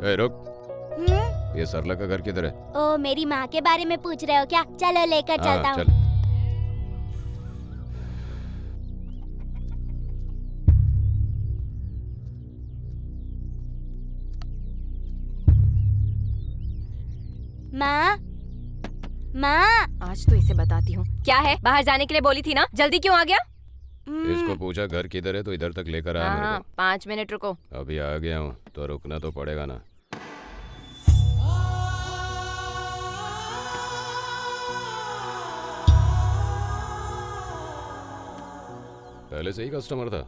ए रुक, ये सरला का घर किधर है? ओ, मेरी माँ के बारे में पूछ रहे हो क्या? चलो लेकर चलता हाँ हूँ। चल। माँ, माँ। आज तो इसे बताती हूँ। क्या है? बाहर जाने के लिए बोली थी ना, जल्दी क्यों आ गया? इसको पूछा घर किधर है तो इधर तक लेकर आया मेरे हाँ, को। 5 मिनट रुको। अभी आ गया हूँ तो रुकना तो पड़ेगा ना। पहले से ही कस्टमर था?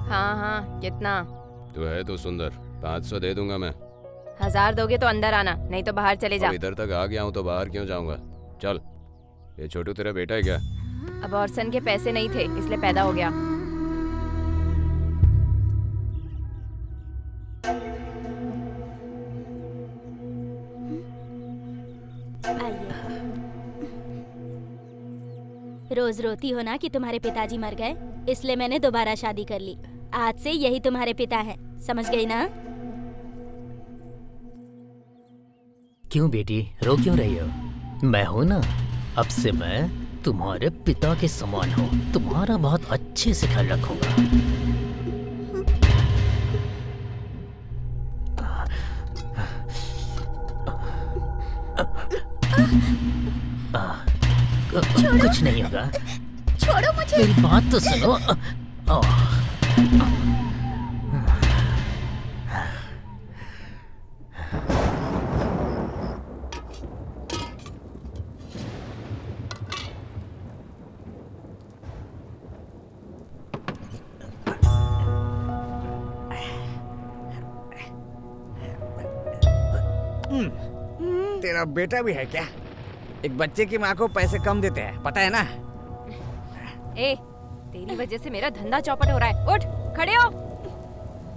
हाँ हाँ, कितना? तू है तो सुंदर, 500 दे दूंगा मैं। 1000 दोगे तो अंदर आना, नहीं तो बाहर चले जा। अब इधर तक आ गया हूँ तो बाहर क्यों जाऊंगा? चल। ये छोटू तेरा बेटा है क्या? अबॉर्शन के पैसे नहीं थे इसलिए पैदा हो गया। रोज रोती हो ना कि तुम्हारे पिताजी मर गए, इसलिए मैंने दोबारा शादी कर ली। आज से यही तुम्हारे पिता हैं, समझ गई ना? क्यों बेटी, रो क्यों रही हो? मैं हूं ना, अब से मैं तुम्हारे पिता के समान हूँ। तुम्हारा बहुत अच्छे से ख्याल रखूंगा। कुछ नहीं होगा। छोड़ो मुझे। मेरी बात तो सुनो। तेरा बेटा भी है क्या? एक बच्चे की माँ को पैसे कम देते हैं, पता है ना? ए, तेरी वजह से मेरा धंधा चौपट हो रहा है। उठ, खड़े हो।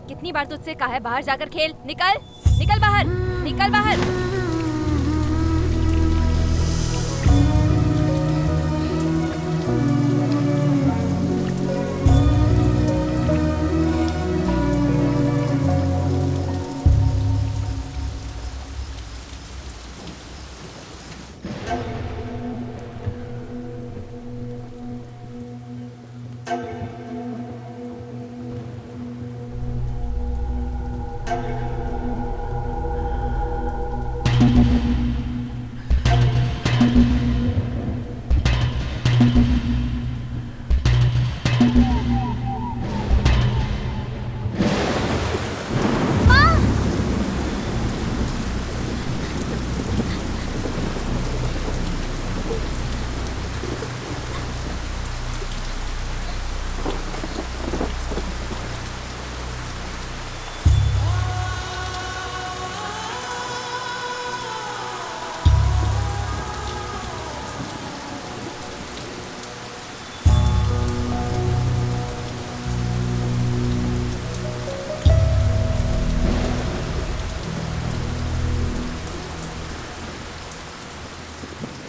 कितनी बार तुझसे कहा है बाहर जाकर खेल। निकल, निकल बाहर, निकल बाहर।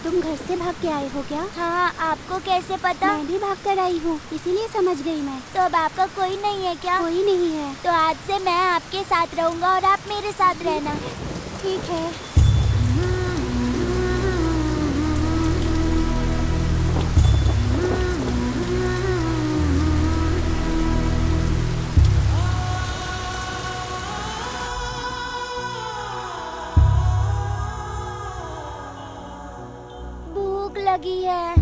तुम घर से भाग के आए हो क्या? हाँ, आपको कैसे पता? मैं भी भाग कर आई हूँ, इसीलिए समझ गई मैं। तो अब आपका कोई नहीं है क्या? कोई नहीं है। तो आज से मैं आपके साथ रहूँगा और आप मेरे साथ रहना। ठीक है। भूख लगी है।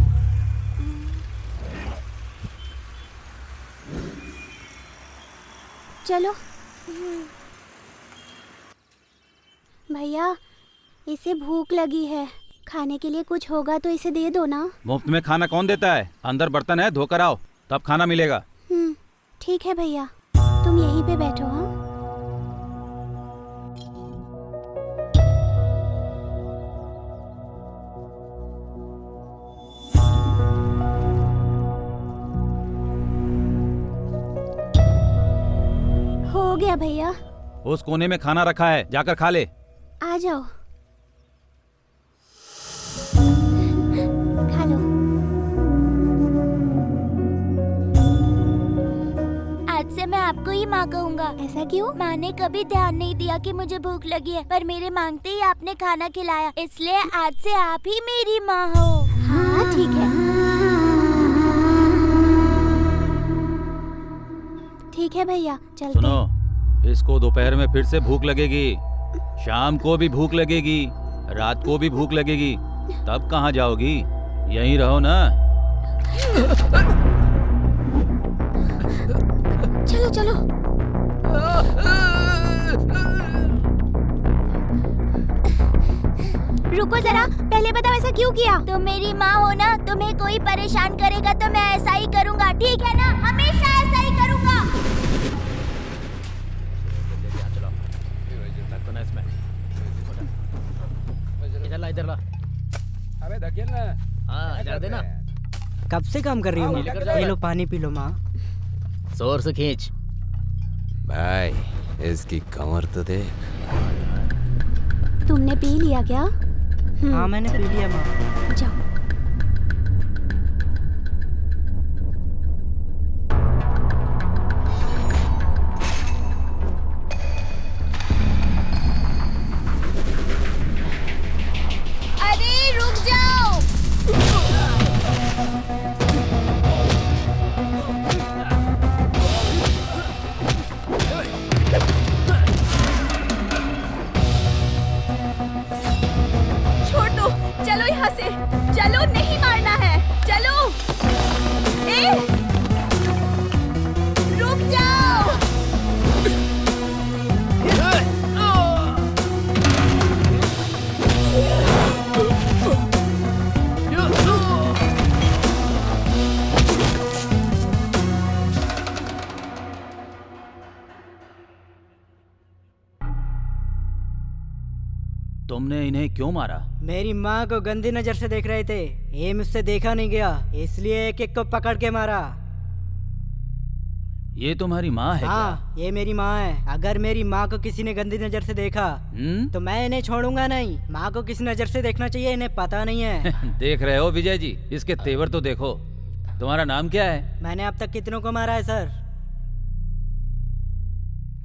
चलो। भैया, इसे भूख लगी है, खाने के लिए कुछ होगा तो इसे दे दो ना। मुफ्त में खाना कौन देता है? अंदर बर्तन है, धोकर आओ, तब खाना मिलेगा। ठीक है भैया, तुम यहीं पे बैठो। हाँ, हो गया भैया। उस कोने में खाना रखा है, जाकर खा ले। आ जाओ, खा लो। आज से मैं आपको ही माँ कहूँगा। ऐसा क्यों? माँ ने कभी ध्यान नहीं दिया कि मुझे भूख लगी है, पर मेरे मांगते ही आपने खाना खिलाया, इसलिए आज से आप ही मेरी माँ हो। हाँ ठीक है, ठीक है भैया, चलते हैं। सुनो, इसको दोपहर में फिर से भूख लगेगी, शाम को भी भूख लगेगी, रात को भी भूख लगेगी, तब कहाँ जाओगी? यहीं रहो ना। चलो चलो। रुको जरा, पहले बताओ ऐसा क्यों किया? तुम मेरी माँ हो ना, तुम्हें कोई परेशान करेगा तो मैं ऐसा ही करूँगा, ठीक है ना? हमेशा ऐसा ही करूँगा। इधर ला, इधर ला। अबे धकेल ना। हाँ, इधर देना। कब से काम कर रही हो माँ? ये लो पानी पी लो माँ। जोर से खींच। भाई इसकी कमर तो देख। तुमने पी लिया क्या? हाँ मैंने पी लिया माँ। जाओ। अरे रुक जाओ। छोटू, चलो यहाँ से, चलो, नहीं मारना है, चलो। ए, रुक जाओ। तुमने इन्हें क्यों मारा? मेरी माँ को गंदी नजर से देख रहे थे, ये मुझसे देखा नहीं गया, इसलिए एक एक को पकड़ के मारा। ये तुम्हारी माँ है हाँ ये मेरी माँ है। अगर मेरी माँ को किसी ने गंदी नजर से देखा क्या? तो मैं इन्हें छोड़ूंगा नहीं। माँ को किस नजर से देखना चाहिए इन्हें पता नहीं है। देख रहे हो विजय जी, इसके तेवर तो देखो। तुम्हारा नाम क्या है? मैंने अब तक कितनों को मारा है सर?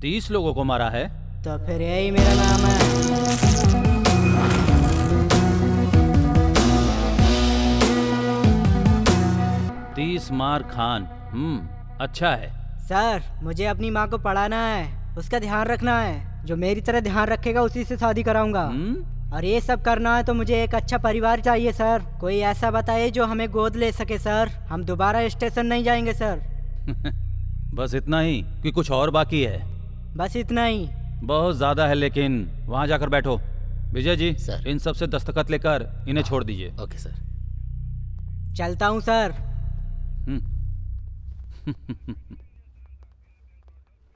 30 लोगों को मारा है। तो फिर यही मेरा नाम है। 30 मार खान। अच्छा है। सर मुझे अपनी माँ को पढ़ाना है, उसका ध्यान रखना है। जो मेरी तरह ध्यान रखेगा उसी से शादी कराऊंगा। और ये सब करना है तो मुझे एक अच्छा परिवार चाहिए सर। कोई ऐसा बताइए जो हमें गोद ले सके सर। हम दोबारा स्टेशन नहीं जाएंगे सर। बस इतना ही कि कुछ और बाकी है? बस इतना ही। बहुत ज्यादा है, लेकिन वहाँ जाकर बैठो। विजय जी सर। इन सब से दस्तखत लेकर इन्हें छोड़ दीजिए। Okay sir. चलता हूँ सर।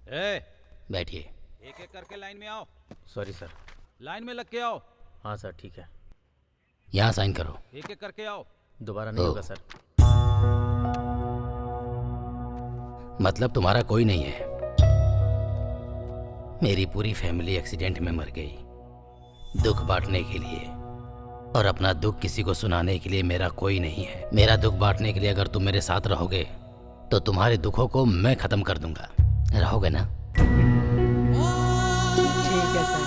ए, बैठिए। एक एक करके लाइन में आओ। Sorry sir. लाइन में लग के आओ। हाँ सर, ठीक है। यहाँ साइन करो। एक एक करके आओ। दोबारा नहीं होगा सर। मतलब तुम्हारा कोई नहीं है? मेरी पूरी फैमिली एक्सीडेंट में मर गई। दुख बांटने के लिए और अपना दुख किसी को सुनाने के लिए मेरा कोई नहीं है। मेरा दुख बांटने के लिए अगर तुम मेरे साथ रहोगे तो तुम्हारे दुखों को मैं खत्म कर दूंगा। रहोगे ना? ठीक है सर।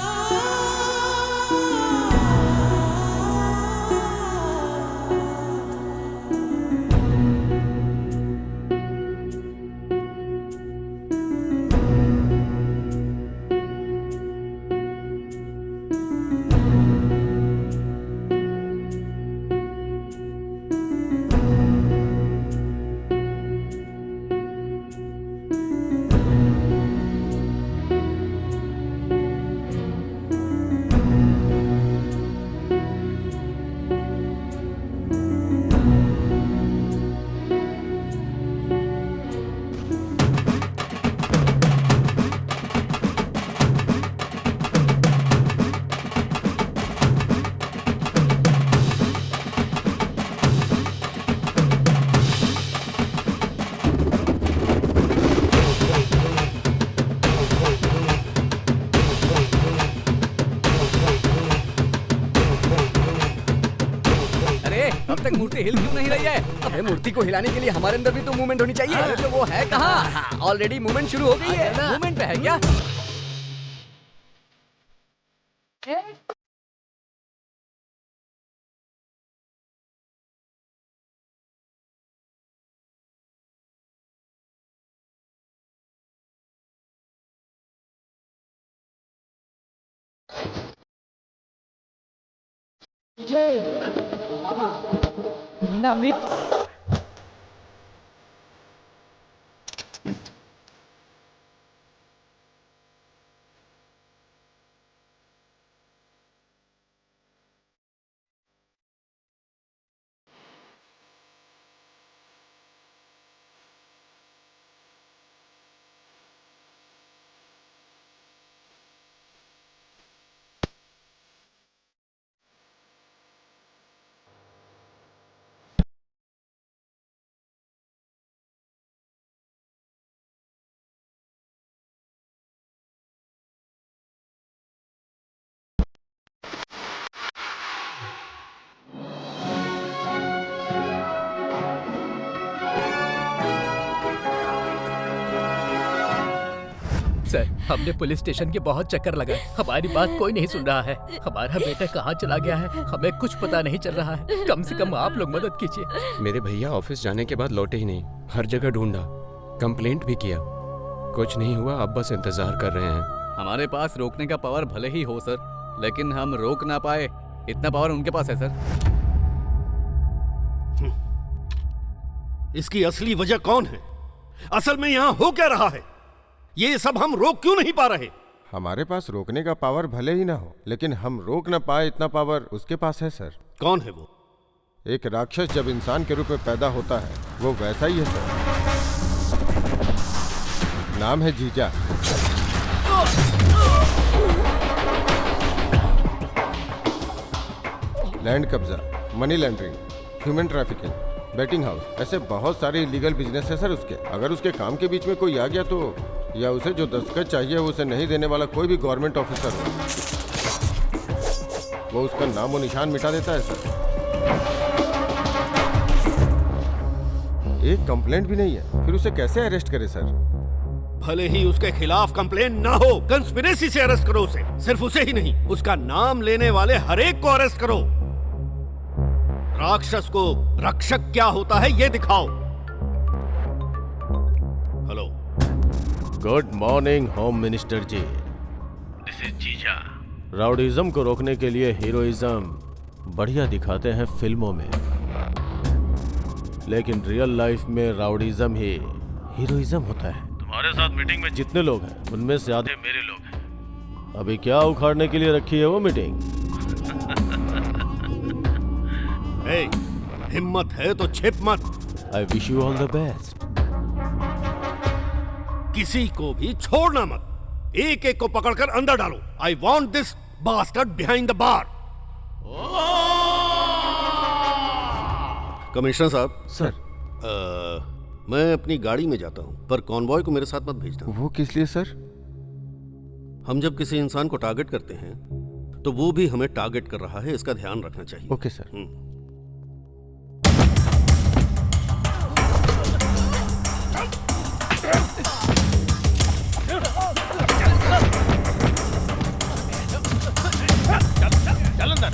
मूर्ति हिल क्यों नहीं रही है? अबे मूर्ति को हिलाने के लिए हमारे अंदर भी तो मूवमेंट होनी चाहिए। अरे तो वो है कहाँ? ऑलरेडी मूवमेंट शुरू हो गई है। मूवमेंट पे है क्या? सर, हमने पुलिस स्टेशन के बहुत चक्कर लगाए, हमारी बात कोई नहीं सुन रहा है। हमारा बेटा कहाँ चला गया है, हमें कुछ पता नहीं चल रहा है। कम से कम आप लोग मदद कीजिए। मेरे भैया ऑफिस जाने के बाद लौटे ही नहीं, हर जगह ढूंढा, कंप्लेंट भी किया, कुछ नहीं हुआ। अब बस इंतजार कर रहे हैं। हमारे पास रोकने का पावर भले ही हो सर, लेकिन हम रोक ना पाए, इतना पावर उनके पास है सर। इसकी असली वजह कौन है? असल में यहाँ हो क्या रहा है? ये सब हम रोक क्यों नहीं पा रहे? हमारे पास रोकने का पावर भले ही ना हो, लेकिन हम रोक ना पाए इतना पावर उसके पास है सर। कौन है वो? एक राक्षस जब इंसान के रूप में पैदा होता है वो वैसा ही है सर। नाम है जीजा। लैंड कब्जा, money laundering, human trafficking, betting house, ऐसे बहुत सारे इलीगल बिजनेस है सर उसके। अगर उसके काम के बीच में कोई आ गया तो, या उसे जो दस्तखत चाहिए उसे नहीं देने वाला कोई भी गवर्नमेंट ऑफिसर हो, वो उसका नाम और निशान मिटा देता है सर। एक कंप्लेंट भी नहीं है, फिर उसे कैसे अरेस्ट करे सर? भले ही उसके खिलाफ कंप्लेन ना हो, कंस्पिरेसी से अरेस्ट करो उसे। सिर्फ उसे ही नहीं, उसका नाम लेने वाले हर एक को अरेस्ट करो। राक्षस को रक्षक क्या होता है ये दिखाओ। Hello, good morning home minister जी। दिस इज जीजा। राउडीज्म को रोकने के लिए हीरोइज्म बढ़िया दिखाते हैं फिल्मों में, लेकिन रियल लाइफ में राउडीज्म ही हीरोइज्म होता है। तुम्हारे साथ मीटिंग में जितने लोग हैं उनमें से आधे मेरे लोग हैं। अभी क्या उखाड़ने के लिए रखी है वो मीटिंग? हिम्मत है तो छिप मत। I wish you all the best. किसी को भी छोड़ना मत, एक एक को पकड़कर अंदर डालो। I want this bastard behind the bar. Commissioner साहब। सर। मैं अपनी गाड़ी में जाता हूं, पर कॉन्वॉय को मेरे साथ मत भेजना। वो किस लिए सर? हम जब किसी इंसान को टारगेट करते हैं तो वो भी हमें टारगेट कर रहा है, इसका ध्यान रखना चाहिए। Okay sir. चल अंदर।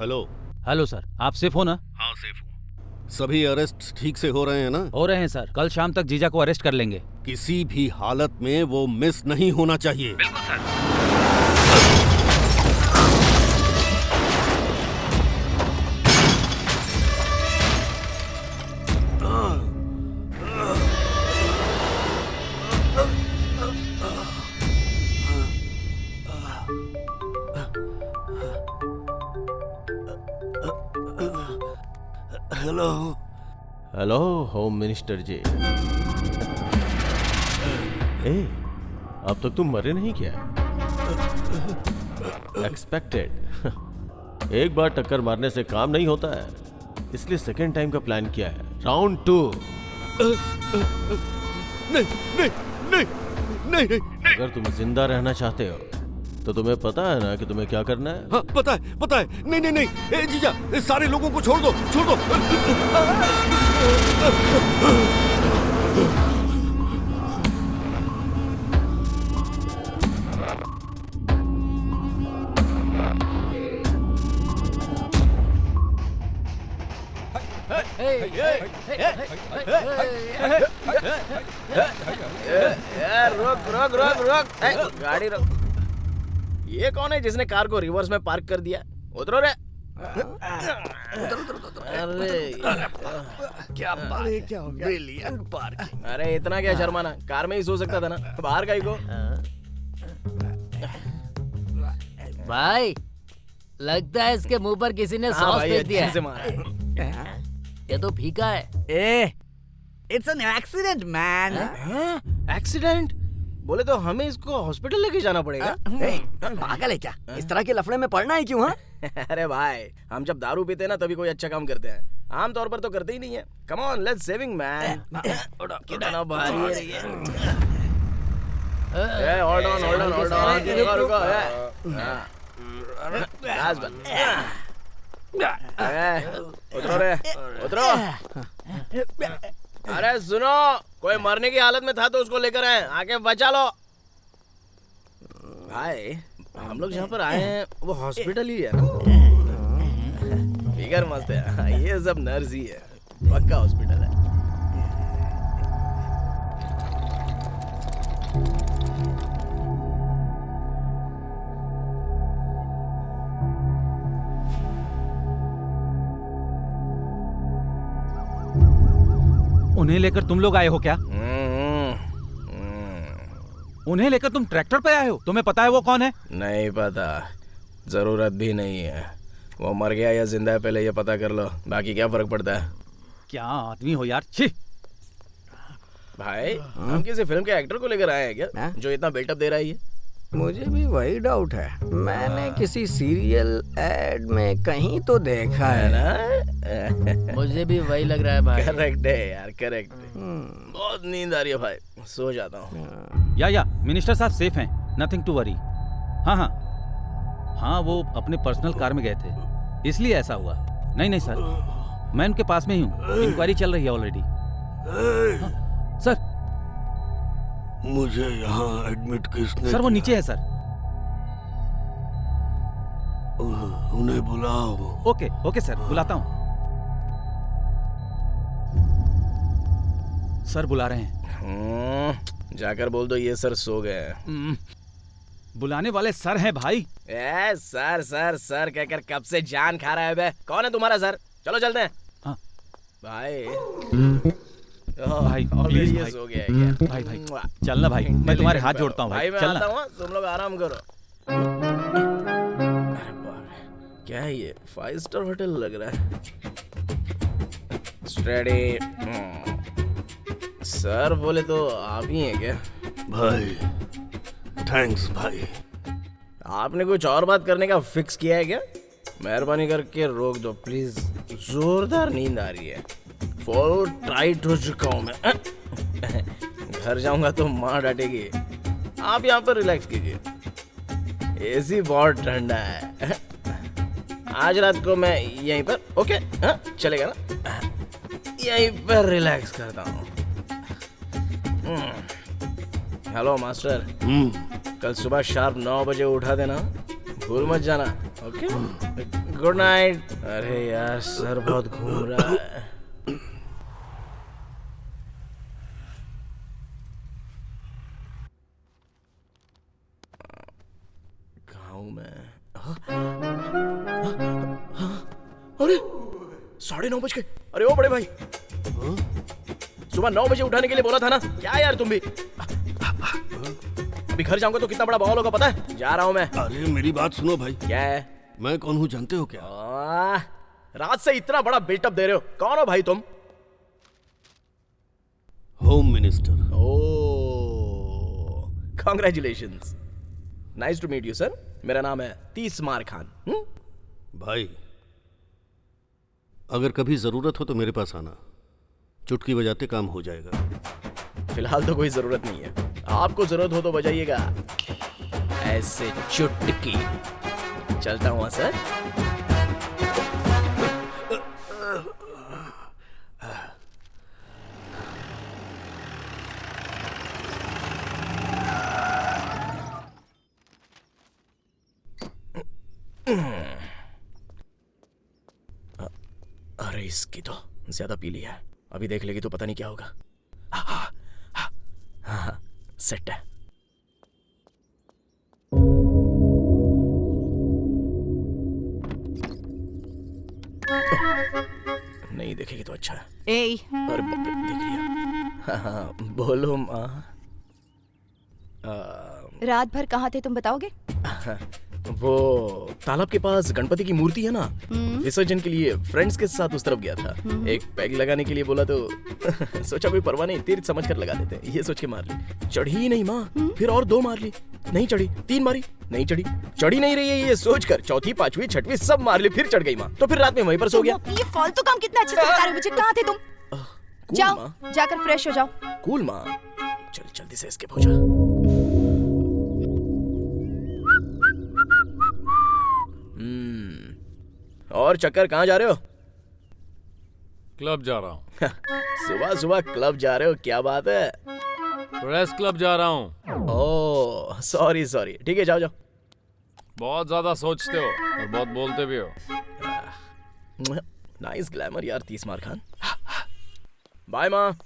हेलो। हेलो सर, आप सेफ हो ना? हाँ सेफ हूँ। सभी अरेस्ट ठीक से हो रहे हैं ना? हो रहे हैं सर, कल शाम तक जीजा को अरेस्ट कर लेंगे। किसी भी हालत में वो मिस नहीं होना चाहिए। बिल्कुल sir. Hello. Hello home minister ji. अब तक तुम मरे नहीं क्या? एक्सपेक्टेड। एक बार टक्कर मारने से काम नहीं होता है, इसलिए सेकेंड टाइम का प्लान किया है। राउंड 2। नहीं नहीं नहीं, नहीं नहीं। अगर तुम जिंदा रहना चाहते हो तो तुम्हें पता है ना कि तुम्हें क्या करना है? हाँ पता है। नहीं नहीं नहीं, ए जीजा, सारे लोगों को छोड़ दो, छोड़ दो। रुक रुक रुक रुक, गाड़ी रुक। ये कौन है जिसने कार को रिवर्स में पार्क कर दिया? उतरो रे। अरे क्या बात, क्या हो गया? Brilliant parking. अरे इतना क्या शर्माना, कार में ही सो सकता था ना, बाहर का ही को। भाई लगता है इसके मुंह पर किसी ने सॉस फेंक दिया है। ये तो फीका है। It's an accident man. Accident बोले तो हमें इसको हॉस्पिटल लेके जाना पड़ेगा। पागल है क्या? इस तरह के लफड़े में पड़ना है क्यों? अरे भाई, हम जब दारू पीते हैं ना तभी कोई अच्छा काम करते हैं, आमतौर पर तो करते ही नहीं है। Come on, let's saving man. कितना भारी है ये। Hold on hold on hold on, रुको रुको। उतरो रे, उतरो। अरे सुनो, कोई मरने की हालत में था तो उसको लेकर आए, आके बचा लो। भाई हम लोग जहाँ पर आए हैं वो हॉस्पिटल ही है ना? फिगर मस्त है, ये सब नर्स ही है, पक्का हॉस्पिटल है। उन्हें लेकर तुम लोग आए हो क्या? उन्हें लेकर तुम ट्रैक्टर पे आए हो? तुम्हें पता है वो कौन है? नहीं पता, जरूरत भी नहीं है। वो मर गया या जिंदा है पहले ये पता कर लो, बाकी क्या फर्क पड़ता है। क्या आदमी हो यार, छी। भाई हम किसी फिल्म के एक्टर को लेकर आए हैं क्या जो इतना बिल्टअप दे रहा है ये? मुझे भी वही डाउट है, मैंने किसी सीरियल एड में कहीं तो देखा है ना। मुझे भी वही लग रहा है भाई। करेक्ट है यार, करेक्ट है। बहुत नींद आ रही है भाई, सो जाता हूँ। या मिनिस्टर साहब सेफ हैं, नथिंग टू वरी। हाँ, वो अपने पर्सनल कार में गए थे, इसलिए ऐसा हुआ। नहीं सर, मैं उनके पास में ही हूँ, इंक्वायरी चल रही है ऑलरेडी। सर मुझे यहाँ एडमिट किसने? सर वो नीचे है सर। उन्हें बुलाओ। ओके सर, बुलाता हूँ। सर बुला रहे हैं। जाकर बोल दो ये सर सो गए। बुलाने वाले सर हैं भाई। सर सर सर कहकर कब से जान खा रहा है बे। कौन है तुम्हारा सर? चलो चलते हैं। हाँ भाई भाई प्लीज भाई, हो गया क्या? भाई चलना भाई, मैं तुम्हारे हाथ जोड़ता हूँ भाई, मैं चलना। आता हूँ, तुम लोग आराम करो। अरे बाप, क्या है ये? 5 स्टार होटल लग रहा है। स्टडी। सर बोले तो आप ही हैं क्या? भाई थैंक्स भाई। आपने कुछ और बात करने का फिक्स किया है क्या? मेहरबानी करके रोक दो प्लीज, जोरदार नींद आ रही है, फुल टाइट हो चुका हूँ मैं। घर जाऊंगा तो माँ डांटेगी। आप यहाँ पर रिलैक्स कीजिए, एसी बहुत ठंडा है। आज रात को मैं यहीं पर, ओके चलेगा ना? यहीं पर रिलैक्स करता हूँ। हेलो मास्टर, कल सुबह शार्प 9 बजे उठा देना, भूल मत जाना। Okay, good night. अरे यार सर बहुत घूम रहा है। अरे 9:30 बज गए। अरे ओ बड़े भाई, सुबह 9 बजे उठाने के लिए बोला था ना? क्या यार तुम भी? अभी घर जाऊंगा तो कितना बड़ा बवाल होगा पता है? जा रहा हूं मैं। अरे मेरी बात सुनो भाई। क्या है? मैं कौन हूँ जानते हो क्या? रात से इतना बड़ा बिल्टअप दे रहे हो, कौन हो भाई तुम? Home minister. Oh, congratulations, nice to meet you sir. मेरा नाम है तीसमार खान। भाई अगर कभी जरूरत हो तो मेरे पास आना, चुटकी बजाते काम हो जाएगा। फिलहाल तो कोई जरूरत नहीं है। आपको जरूरत हो तो बजाइएगा, ऐसे चुटकी। चलता हूँ सर। अरे इसकी तो ज्यादा पी लिया है, अभी देख लेगी तो पता नहीं क्या होगा। हाँ, सेट है। नहीं देखेगी तो अच्छा है। अरे बाप रे, देख लिया। हाँ, बोलो माँ। रात भर कहाँ थे तुम बताओगे? वो तालाब के पास गणपति की मूर्ति है ना, विसर्जन के लिए फ्रेंड्स के साथ उस तरफ गया था। एक पैग लगाने के लिए बोला तो सोचा कोई परवाह नहीं, तीर्थ समझ कर लगा देते, ये सोच के मार ली। चढ़ी ही नहीं माँ। फिर और 2 मार ली, नहीं चढ़ी। 3 मारी, नहीं चढ़ी। चढ़ी नहीं रही है ये सोच कर 4th, 5वीं, 6वीं सब मार ली, फिर चढ़ गई माँ। तो फिर रात में वहीं पर सो गया। ये फालतू काम कितना अच्छे से बता रहे हो मुझे। कहाँ थे तुम? जाओ जाकर फ्रेश हो जाओ। कूल माँ, चल जल्दी से एस्केप हो जा। और चक्कर कहाँ जा रहे हो? क्लब जा रहा हूँ। सुबह सुबह क्लब जा रहे हो, क्या बात है? प्रेस क्लब जा रहा हूँ। ओह सॉरी सॉरी, ठीक है जाओ जाओ। बहुत ज्यादा सोचते हो और बहुत बोलते भी हो। नाइस ग्लैमर यार 30 मार खान। बाय माँ।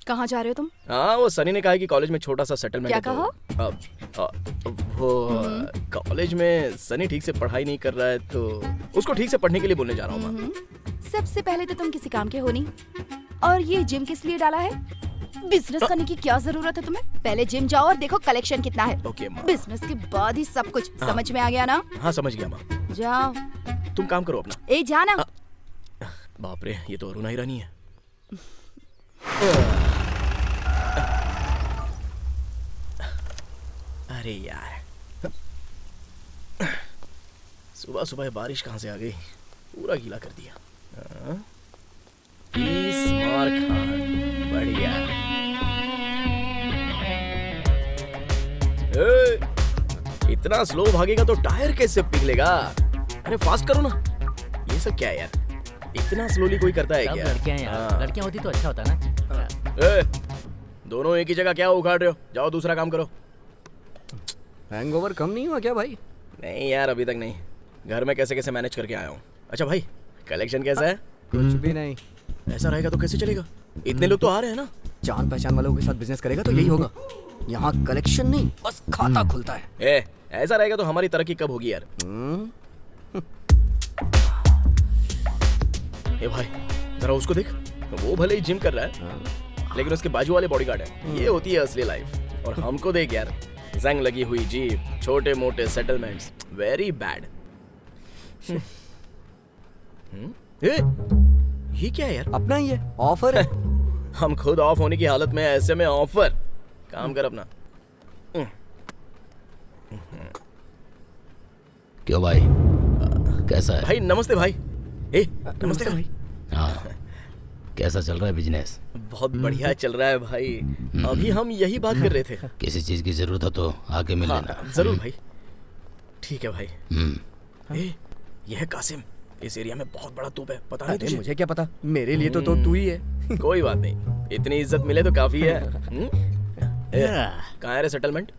कहाँ जा रहे हो तुम? हाँ वो सनी ने कहा कि कॉलेज में छोटा सा सेटलमेंट। क्या कहो? वो कॉलेज में सनी ठीक से पढ़ाई नहीं कर रहा है तो उसको ठीक से पढ़ने के लिए बोलने जा रहा हूँ माँ। सबसे पहले तो तुम किसी काम के हो नहीं, और ये जिम किस लिए डाला है? बिजनेस करने की क्या जरूरत है तुम्हें? पहले जिम जाओ और देखो कलेक्शन कितना है। ओके माँ। बिजनेस के बाद ही सब कुछ। समझ में आ गया ना? हाँ समझ गया माँ। जाओ तुम काम करो अपना। ए जाना। बाप रे, ये तो अरुणा ईरानी है। अरे यार, सुबह सुबह बारिश कहाँ से आ गई, पूरा गीला कर दिया। मार खान, बढ़िया। इतना स्लो भागेगा तो टायर कैसे पिघलेगा? अरे फास्ट करो ना। ये सब क्या है यार, इतना स्लोली कोई करता है क्या? लड़कियां यार, लड़कियां होती तो अच्छा होता ना। दोनों एक ही जगह क्या उखाड़ रहे हो? जाओ दूसरा काम करो। हैंगओवर कम नहीं हुआ क्या भाई? नहीं यार अभी तक नहीं, घर में कैसे कैसे मैनेज करके आया हूँ। अच्छा भाई, कलेक्शन कैसा है? कुछ भी नहीं। ऐसा रहेगा तो कैसे चलेगा? इतने लोग तो आ रहे हैं ना। जान पहचान वालों के साथ बिजनेस करेगा तो यही होगा। यहाँ कलेक्शन नहीं, बस खाता खुलता है। ऐसा रहेगा तो हमारी तरक्की कब होगी यार? ए भाई जरा उसको देख, वो भले ही जिम कर रहा है लेकिन उसके बाजू वाले बॉडीगार्ड है। ये होती है असली लाइफ। और हमको देख यार, जंग लगी हुई जीप, छोटे मोटे सेटलमेंट्स, वेरी बैड। ये क्या है यार? अपना ही है, ऑफर है। हम खुद ऑफ होने की हालत में, ऐसे में ऑफर। काम कर अपना। क्यों भाई, कैसा है? भाई नमस्ते भाई। नमस्ते भाई। हाँ, कैसा चल रहा है बिजनेस? बहुत बढ़िया चल रहा है भाई। अभी हम यही बात कर रहे थे। किसी चीज की जरूरत हो तो आके मिल लेना। जरूर भाई। ठीक है भाई। ये है कासिम, इस एरिया में बहुत बड़ा तोप है, पता नहीं तुझे? मुझे क्या पता, मेरे लिए तो तू ही है। कोई बात नहीं, इतनी इज्जत मिले तो काफी है। कहाँ है रे सेटलमेंट?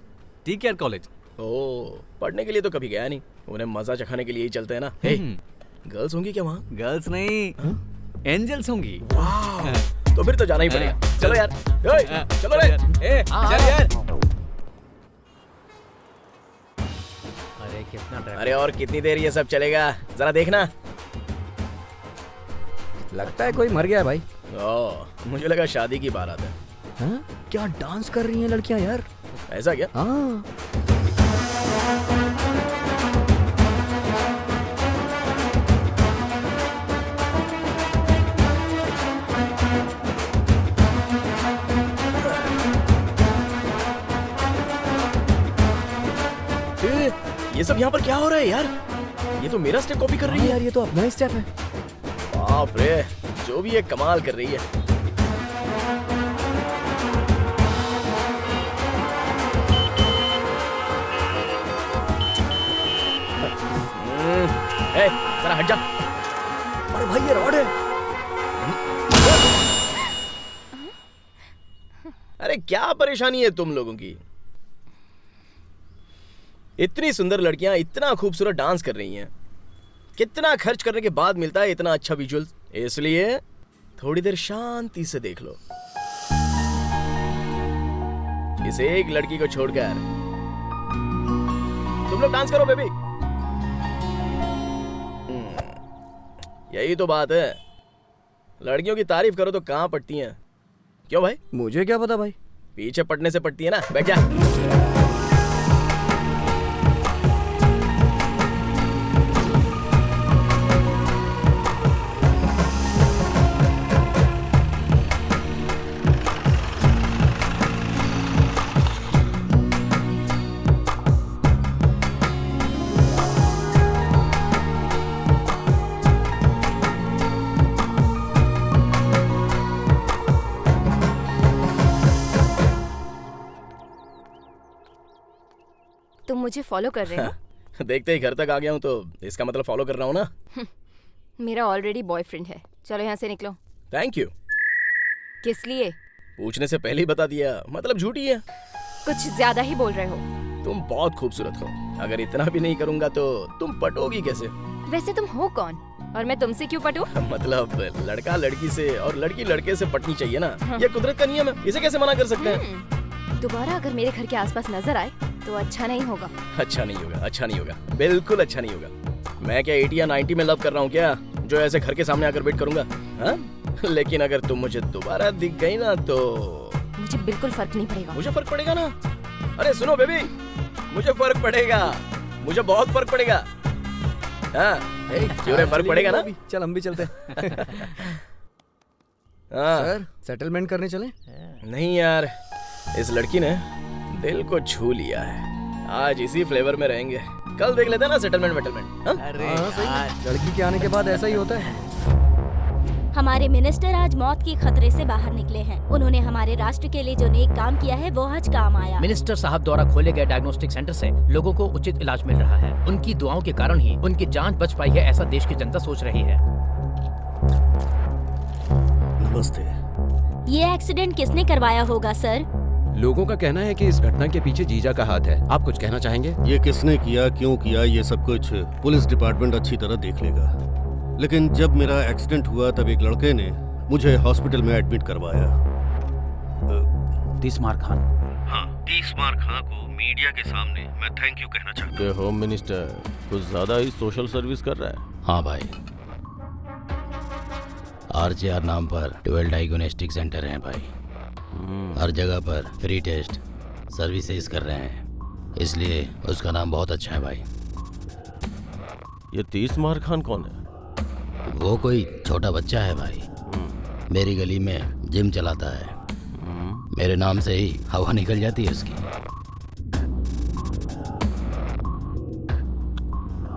TKR college. ओ, पढ़ने के लिए तो कभी गया नहीं, उन्हें मजा चखाने के लिए ही चलते हैं ना। गर्ल्स होंगी क्या वहाँ? गर्ल्स नहीं, एंजल्स होंगी। तो फिर तो जाना ही पड़ेगा। चलो यार, चलो रे। चल यार। अरे कितना, अरे और कितनी देर ये सब चलेगा, जरा देखना। लगता है कोई मर गया है भाई। मुझे लगा शादी की बारात है। हाँ? क्या डांस कर रही हैं लड़कियां यार? ऐसा क्या? हाँ। ये सब यहाँ पर क्या हो रहा है यार? ये तो मेरा स्टेप कॉपी कर रही है यार। ये तो अपना ही स्टेप है। बाप रे, जो भी ये कमाल कर रही है। ए, जरा हट जा। अरे भाई ये रॉड है। अरे क्या परेशानी है तुम लोगों की? इतनी सुंदर लड़कियां इतना खूबसूरत डांस कर रही हैं, कितना खर्च करने के बाद मिलता है इतना अच्छा विजुअल्स। इसलिए थोड़ी देर शांति से देख लो। इस एक लड़की को छोड़कर तुम लोग डांस करो बेबी। यही तो बात है, लड़कियों की तारीफ करो तो कहां पटती हैं। क्यों भाई? मुझे क्या पता भाई। पीछे पटने से पटती है ना। बैठ जा। तुम मुझे फॉलो कर रहे हो? देखते ही घर तक आ गया हूं तो इसका मतलब फॉलो कर रहा हूं ना। मेरा ऑलरेडी बॉयफ्रेंड है, चलो यहाँ से निकलो। Thank you. किस लिए? पूछने से पहले ही बता दिया, मतलब झूठी है। कुछ ज्यादा ही बोल रहे हो। तुम बहुत खूबसूरत हो, अगर इतना भी नहीं करूंगा तो तुम पटोगी कैसे? वैसे तुम हो कौन और मैं तुमसे क्यों पटूं? मतलब लड़का लड़की से और लड़की लड़के से पटनी चाहिए ना। ये कुदरत का नियम है, इसे कैसे मना कर सकते हैं? दोबारा अगर मेरे घर के आसपास नजर आए तो अच्छा नहीं होगा। अच्छा नहीं होगा, अच्छा नहीं होगा, बिल्कुल अच्छा नहीं होगा। मैं क्या 80 या 90 में लव कर रहा हूँ क्या, जो ऐसे घर के सामने आकर वेट करूंगा? हाँ? लेकिन अगर तुम मुझे दोबारा दिख गई ना तो मुझे बिल्कुल फर्क नहीं पड़ेगा। मुझे फर्क पड़ेगा ना। अरे सुनो बेबी, मुझे फर्क पड़ेगा, मुझे बहुत फर्क पड़ेगा। हाँ, क्यों रे, फर्क पड़ेगा ना? चल हम भी चलते। सर सेटलमेंट करने चले? नहीं यार, इस लड़की ने दिल को छू लिया है। आज इसी फ्लेवर में रहेंगे, कल देख लेते हैं ना सेटलमेंट वेटलमेंट। अरे लड़की के आने के बाद ऐसा ही होता है। हमारे मिनिस्टर आज मौत के खतरे से बाहर निकले हैं। उन्होंने हमारे राष्ट्र के लिए जो नेक काम किया है वो आज काम आया। मिनिस्टर साहब द्वारा खोले गए डायग्नोस्टिक सेंटर से लोगों को उचित इलाज मिल रहा है। उनकी दुआओं के कारण ही उनकी जान बच पाई है, ऐसा देश की जनता सोच रही है। नमस्ते। ये एक्सीडेंट किसने करवाया होगा सर? लोगों का कहना है कि इस घटना के पीछे जीजा का हाथ है। आप कुछ कहना चाहेंगे? ये किसने किया, क्यों किया, ये सब कुछ पुलिस डिपार्टमेंट अच्छी तरह देख लेगा। लेकिन जब मेरा एक्सीडेंट हुआ तब एक लड़के ने मुझे हॉस्पिटल में एडमिट करवाया। तीसमार खान। हाँ, तीसमार खान को मीडिया के सामने मैं थैंक यू कहना चाहता हूँ। होम मिनिस्टर कुछ ज्यादा ही सोशल सर्विस कर रहा है। हाँ भाई, RJR नाम पर 12 डायग्नोस्टिक सेंटर हैं भाई। हर जगह पर फ्री टेस्ट सर्विसेज कर रहे हैं, इसलिए उसका नाम बहुत अच्छा है भाई। ये तीसमार खान कौन है? वो कोई छोटा बच्चा है भाई, मेरी गली में जिम चलाता है। मेरे नाम से ही हवा निकल जाती है उसकी।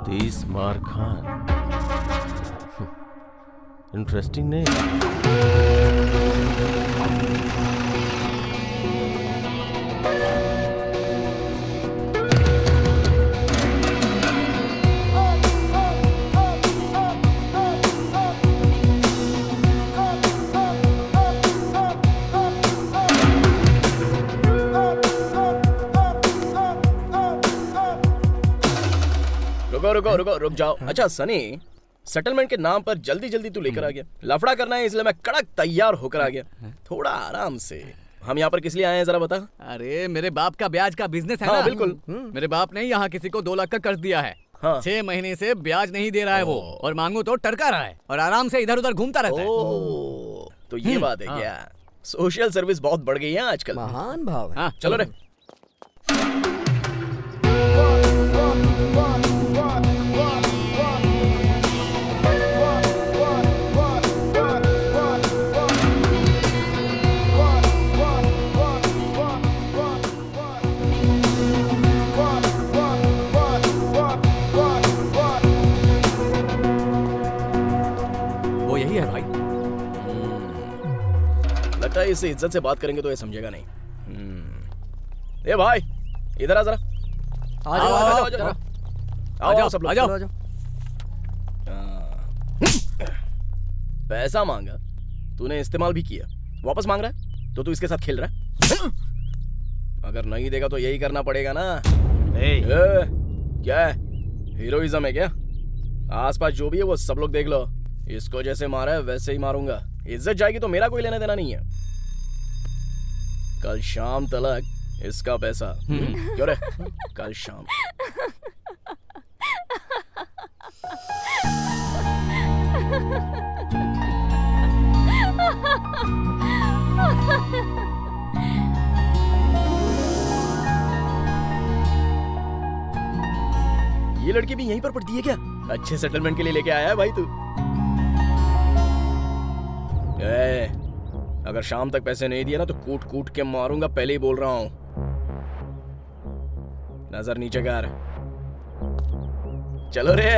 तीसमार खान, इंटरेस्टिंग नेम। रुक जाओ। अच्छा सनी, सेटलमेंट के नाम पर जल्दी जल्दी तू लेकर आ गया। लफड़ा करना है इसलिए मैं कड़क तैयार होकर आ गया। थोड़ा आराम से। हम यहाँ पर किस लिए आए हैं जरा बता। अरे मेरे बाप का ब्याज का बिजनेस है हाँ, ना। बिल्कुल। मेरे बाप ने यहाँ किसी को 2 लाख का कर्ज दिया है। हाँ। 6 महीने से ब्याज नहीं दे रहा है वो, और मांगू तो टरका रहा है और आराम से इधर उधर घूमता रहता है। तो ये बात है क्या? सोशल सर्विस बहुत बढ़ गई है आजकल। महान भाव है। हाँ, चलो रे। वो यही है भाई। लगता है इससे इज्जत से बात करेंगे तो ये समझेगा नहीं। ए भाई, इधर आ जरा। आ जाओ आओ सब लोग। आ जाओ। पैसा मांगा, तूने इस्तेमाल भी किया, वापस मांग रहा है तो तू इसके साथ खेल रहा है। अगर नहीं देगा तो यही करना पड़ेगा ना। क्या है, हीरोइज्म है क्या? आसपास जो भी है वो सब लोग देख लो। इसको जैसे मारा है वैसे ही मारूंगा। इज्जत जाएगी तो मेरा कोई लेना देना नहीं है। कल शाम तक इसका पैसा। क्यों रे? कल शाम। ये लड़की भी यहीं पर पढ़ती है क्या? अच्छे सेटलमेंट के लिए लेके आया है भाई तू। अगर शाम तक पैसे नहीं दिए ना तो कूट कूट के मारूंगा, पहले ही बोल रहा हूं। नजर नीचे कर। चलो रे।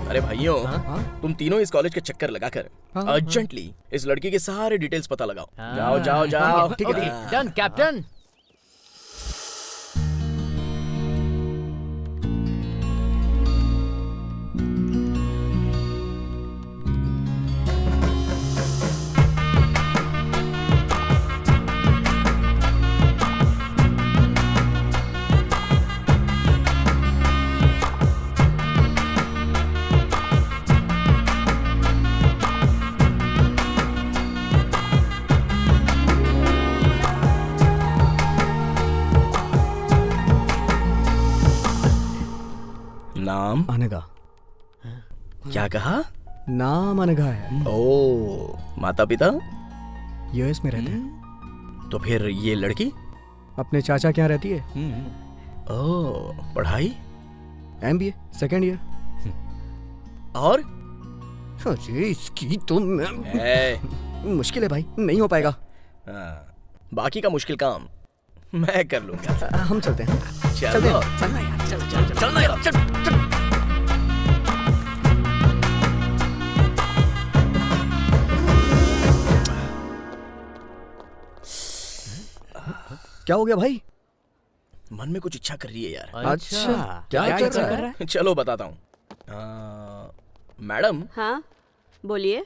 अरे भाइयों, तुम तीनों इस कॉलेज के चक्कर लगाकर अर्जेंटली इस लड़की के सारे डिटेल्स पता लगाओ। जाओ जाओ जाओ। ठीक है, डन कैप्टन। नाम अनघा। क्या कहा? नाम अनघा है। ओ, माता पिता यूएस में रहते हैं। तो फिर ये लड़की अपने चाचा के यहाँ रहती है। ओ, पढ़ाई MBA सेकेंड ईयर। और अरे इसकी तो मुश्किल है भाई, नहीं हो पाएगा। बाकी का मुश्किल काम मैं कर लूंगा। हम चलते हैं। चलो चलना यार, चल चल चल चलना यार, चल चल। क्या हो गया भाई? मन में कुछ इच्छा कर रही है यार। अच्छा, क्या इच्छा कर रहा है? चलो बताता हूँ। मैडम। हाँ बोलिए।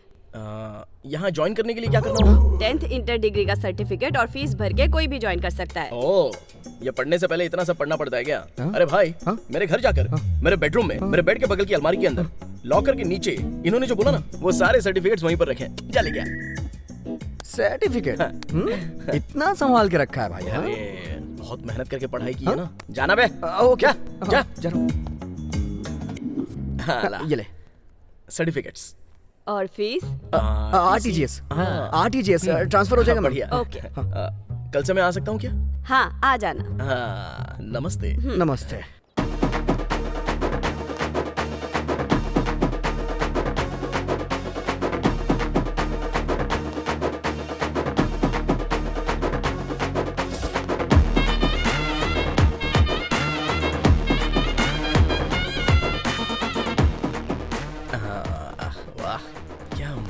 यहाँ ज्वाइन करने के लिए क्या करना होगा? 10th इंटर डिग्री का सर्टिफिकेट और फीस भर के कोई भी ज्वाइन कर सकता है। ओह, ये पढ़ने से पहले इतना सब पढ़ना पड़ता है क्या? अरे भाई, मेरे घर जाकर मेरे बेडरूम में मेरे बेड के बगल की अलमारी के अंदर लॉकर के नीचे इन्होंने जो बोला ना वो सारे सर्टिफिकेट्स वहीं पर रखे हैं। जा ले गया सर्टिफिकेट। इतना संभाल के रखा है भाई। अरे बहुत मेहनत करके पढ़ाई की है ना। जाना बे। ओ क्या? जा जरूर। ये ले सर्टिफिकेट्स। और फीस? RTGS ट्रांसफर हो जाएगा। बढ़िया। ओके। कल से मैं आ सकता हूँ क्या? हाँ आ जाना। हाँ, नमस्ते। नमस्ते।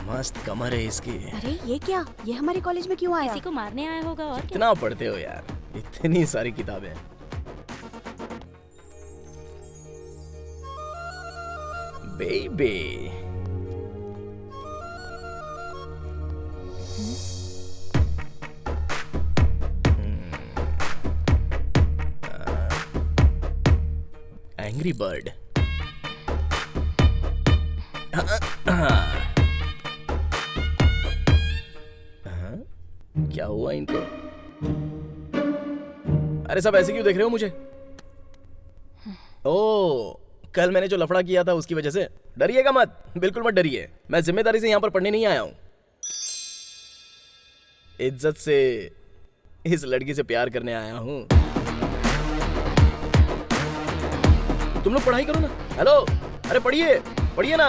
मस्त कमर है इसकी। अरे ये क्या? ये हमारे कॉलेज में क्यों आया? किसी को मारने आया होगा। और कितना पढ़ते हो यार, इतनी सारी किताबें। Baby angry bird. क्या हुआ इनको? अरे सब ऐसे क्यों देख रहे हो मुझे? ओ, कल मैंने जो लफड़ा किया था उसकी वजह से। डरिएगा मत, बिल्कुल मत डरिए। मैं जिम्मेदारी से यहाँ पर पढ़ने नहीं आया हूँ। इज्जत से इस लड़की से प्यार करने आया हूँ। तुम लोग पढ़ाई करो ना। हेलो, अरे पढ़िए पढ़िए ना।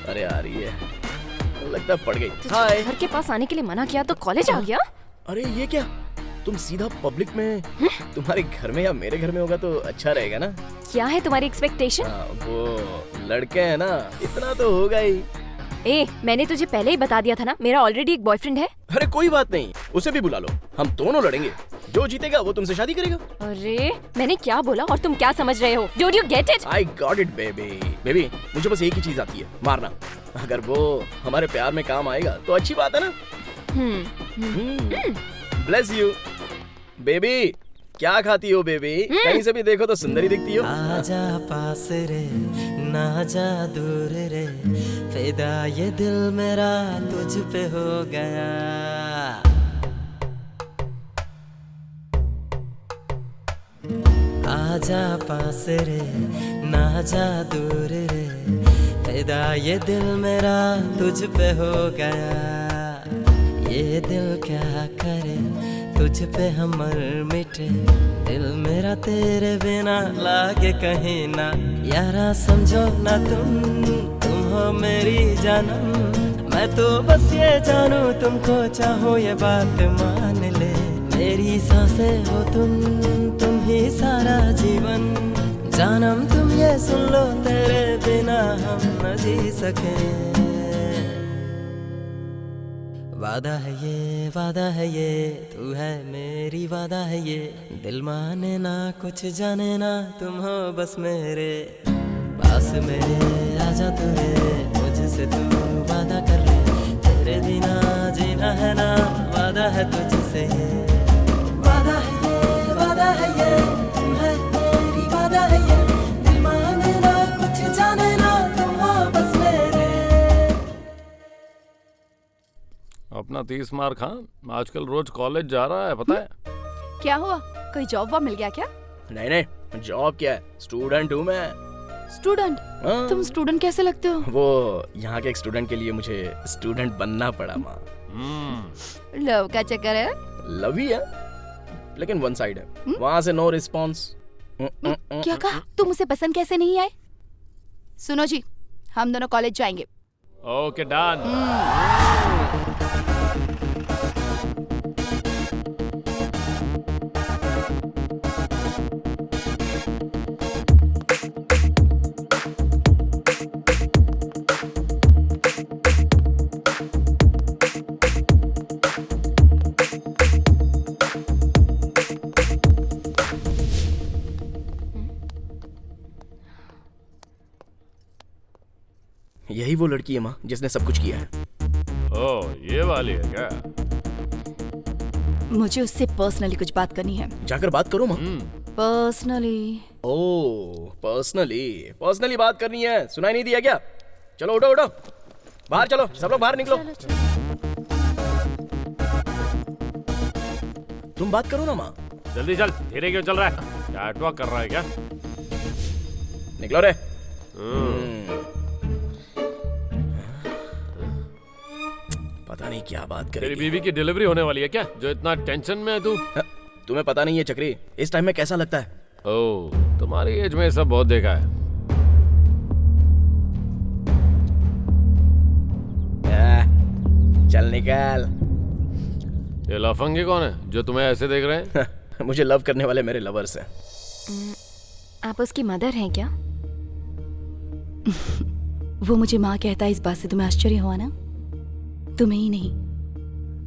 अरे आ रही है, लगता है पढ़ गई। हाय। घर के पास आने के लिए मना किया तो कॉलेज आ गया। अरे ये क्या? तुम सीधा पब्लिक में तुम्हारे घर में या मेरे घर में होगा तो अच्छा रहेगा ना। क्या है तुम्हारी एक्सपेक्टेशन? वो लड़के हैं ना, इतना तो होगा ही। ए, मैंने तुझे पहले ही बता दिया था ना, मेरा ऑलरेडी एक बॉयफ्रेंड है। अरे कोई बात नहीं, उसे भी बुला लो, हम दोनों लड़ेंगे। जो जीतेगा वो तुमसे शादी करेगा। अरे मैंने क्या बोला और तुम क्या समझ रहे हो? Don't you get it? I got it baby। Baby मुझे बस एक ही चीज आती है, मारना। अगर वो हमारे प्यार में काम आएगा तो अच्छी बात है ना। Bless you baby. क्या खाती हो बेबी? कहीं से भी देखो तो सुंदरी दिखती हो। आजा पास रे ना जा दूर रे, फिदा ये दिल मेरा तुझ पे हो गया। आजा पास रे ना जा दूर रे, फिदा ये दिल मेरा तुझ पे हो गया। ये दिल क्या करे तुझ पे हमर मिटे, दिल मेरा तेरे बिना लागे कहीं ना। यारा समझो ना तुम हो मेरी जानम, मैं तो बस ये जानू तुमको चाहूँ ये बात मान ले। मेरी सांसें हो तुम ही सारा जीवन, जानम तुम ये सुन लो तेरे बिना हम न जी सके। वादा है ये तू है मेरी वादा है ये, दिल माने ना कुछ जाने ना तुम हो बस मेरे पास मेरे। आजा तू रे मुझसे तू वादा कर ले, तेरे बिना जीना है ना, वादा है तुझसे ये। वादा है ये तू है मेरी वादा है ये, दिल माने ना कुछ जाने ना तुम हो बस मेरे। अपना 30 मार खान आजकल रोज कॉलेज जा रहा है, पता है? क्या हुआ, कोई जॉब वॉब मिल गया क्या? नहीं जॉब क्या है, स्टूडेंट हूँ मैं। स्टूडेंट? तुम स्टूडेंट कैसे लगते हो? वो यहाँ के एक स्टूडेंट के लिए मुझे स्टूडेंट बनना पड़ा माँ। लव का चक्कर है? लव ही है लेकिन वन साइड है, वहाँ से नो रिस्पॉन्स। क्या कहा? तुम उसे पसंद कैसे नहीं आए? सुनो जी, हम दोनों कॉलेज जाएंगे। Okay done. यही वो लड़की है माँ जिसने सब कुछ किया है। ओह, ये वाली है क्या? मुझे उससे पर्सनली कुछ बात करनी है। जाकर बात करो माँ। पर्सनली? ओह पर्सनली बात करनी है, सुनाई नहीं दिया क्या? चलो उठो बाहर चलो, सब लोग बाहर निकलो। तुम बात करो ना माँ। जल्दी चल, धीरे क्यों चल रहा है? चैट वॉक कर रहा है क्या? निकलो रे। पता नहीं क्या बात करेगी। तेरी बीवी की डिलीवरी होने वाली है क्या, जो इतना टेंशन में है तू? तुम्हें पता नहीं है चक्री, इस टाइम में कैसा लगता है? ओह, तुम्हारी एज में सब बहुत देखा है। चल निकल। ये लफंगे कौन है जो तुम्हें ऐसे देख रहे हैं? मुझे लव करने वाले मेरे लवर्स हैं। आप उसकी मदर हैं क्या? वो मुझे माँ कहता है, इस बात से तुम्हें आश्चर्य हुआ ना? तुम्हें ही नहीं,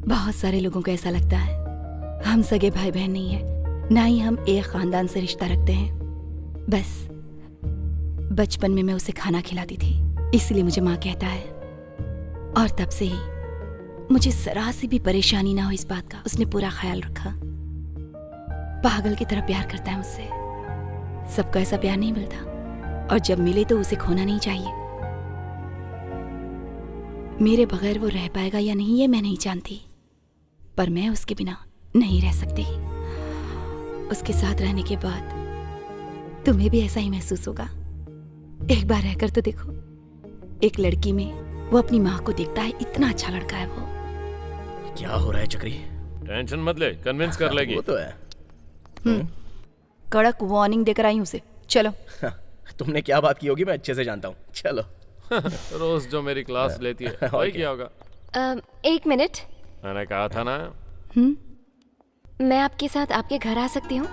बहुत सारे लोगों को ऐसा लगता है। हम सगे भाई बहन नहीं है, ना ही हम एक खानदान से रिश्ता रखते हैं। बस बचपन में मैं उसे खाना खिलाती थी, इसलिए मुझे माँ कहता है। और तब से ही मुझे जरा सी भी परेशानी ना हो इस बात का, उसने पूरा ख्याल रखा। पागल की तरह प्यार करता है मुझसे। सबको ऐसा प्यार नहीं मिलता, और जब मिले तो उसे खोना नहीं चाहिए। मेरे बगैर वो रह पाएगा या नहीं ये मैं नहीं जानती, पर मैं उसके बिना नहीं रह सकती। उसके साथ रहने के बाद तुम्हें भी ऐसा ही महसूस होगा। एक बार रहकर तो देखो। एक लड़की में वो अपनी माँ को देखता है, इतना अच्छा लड़का है वो। क्या हो रहा है चक्री? टेंशन मत ले, कन्विंस कर लेगी। वो तो है। कड़क वार्निंग देकर आई उसे। चलो। तुमने क्या बात की होगी मैं अच्छे से जानता हूँ। चलो। रोज जो मेरी क्लास लेती है वही क्या होगा? 1 मिनट। मैंने कहा था ना। मैं आपके साथ आपके घर आ सकती हूँ?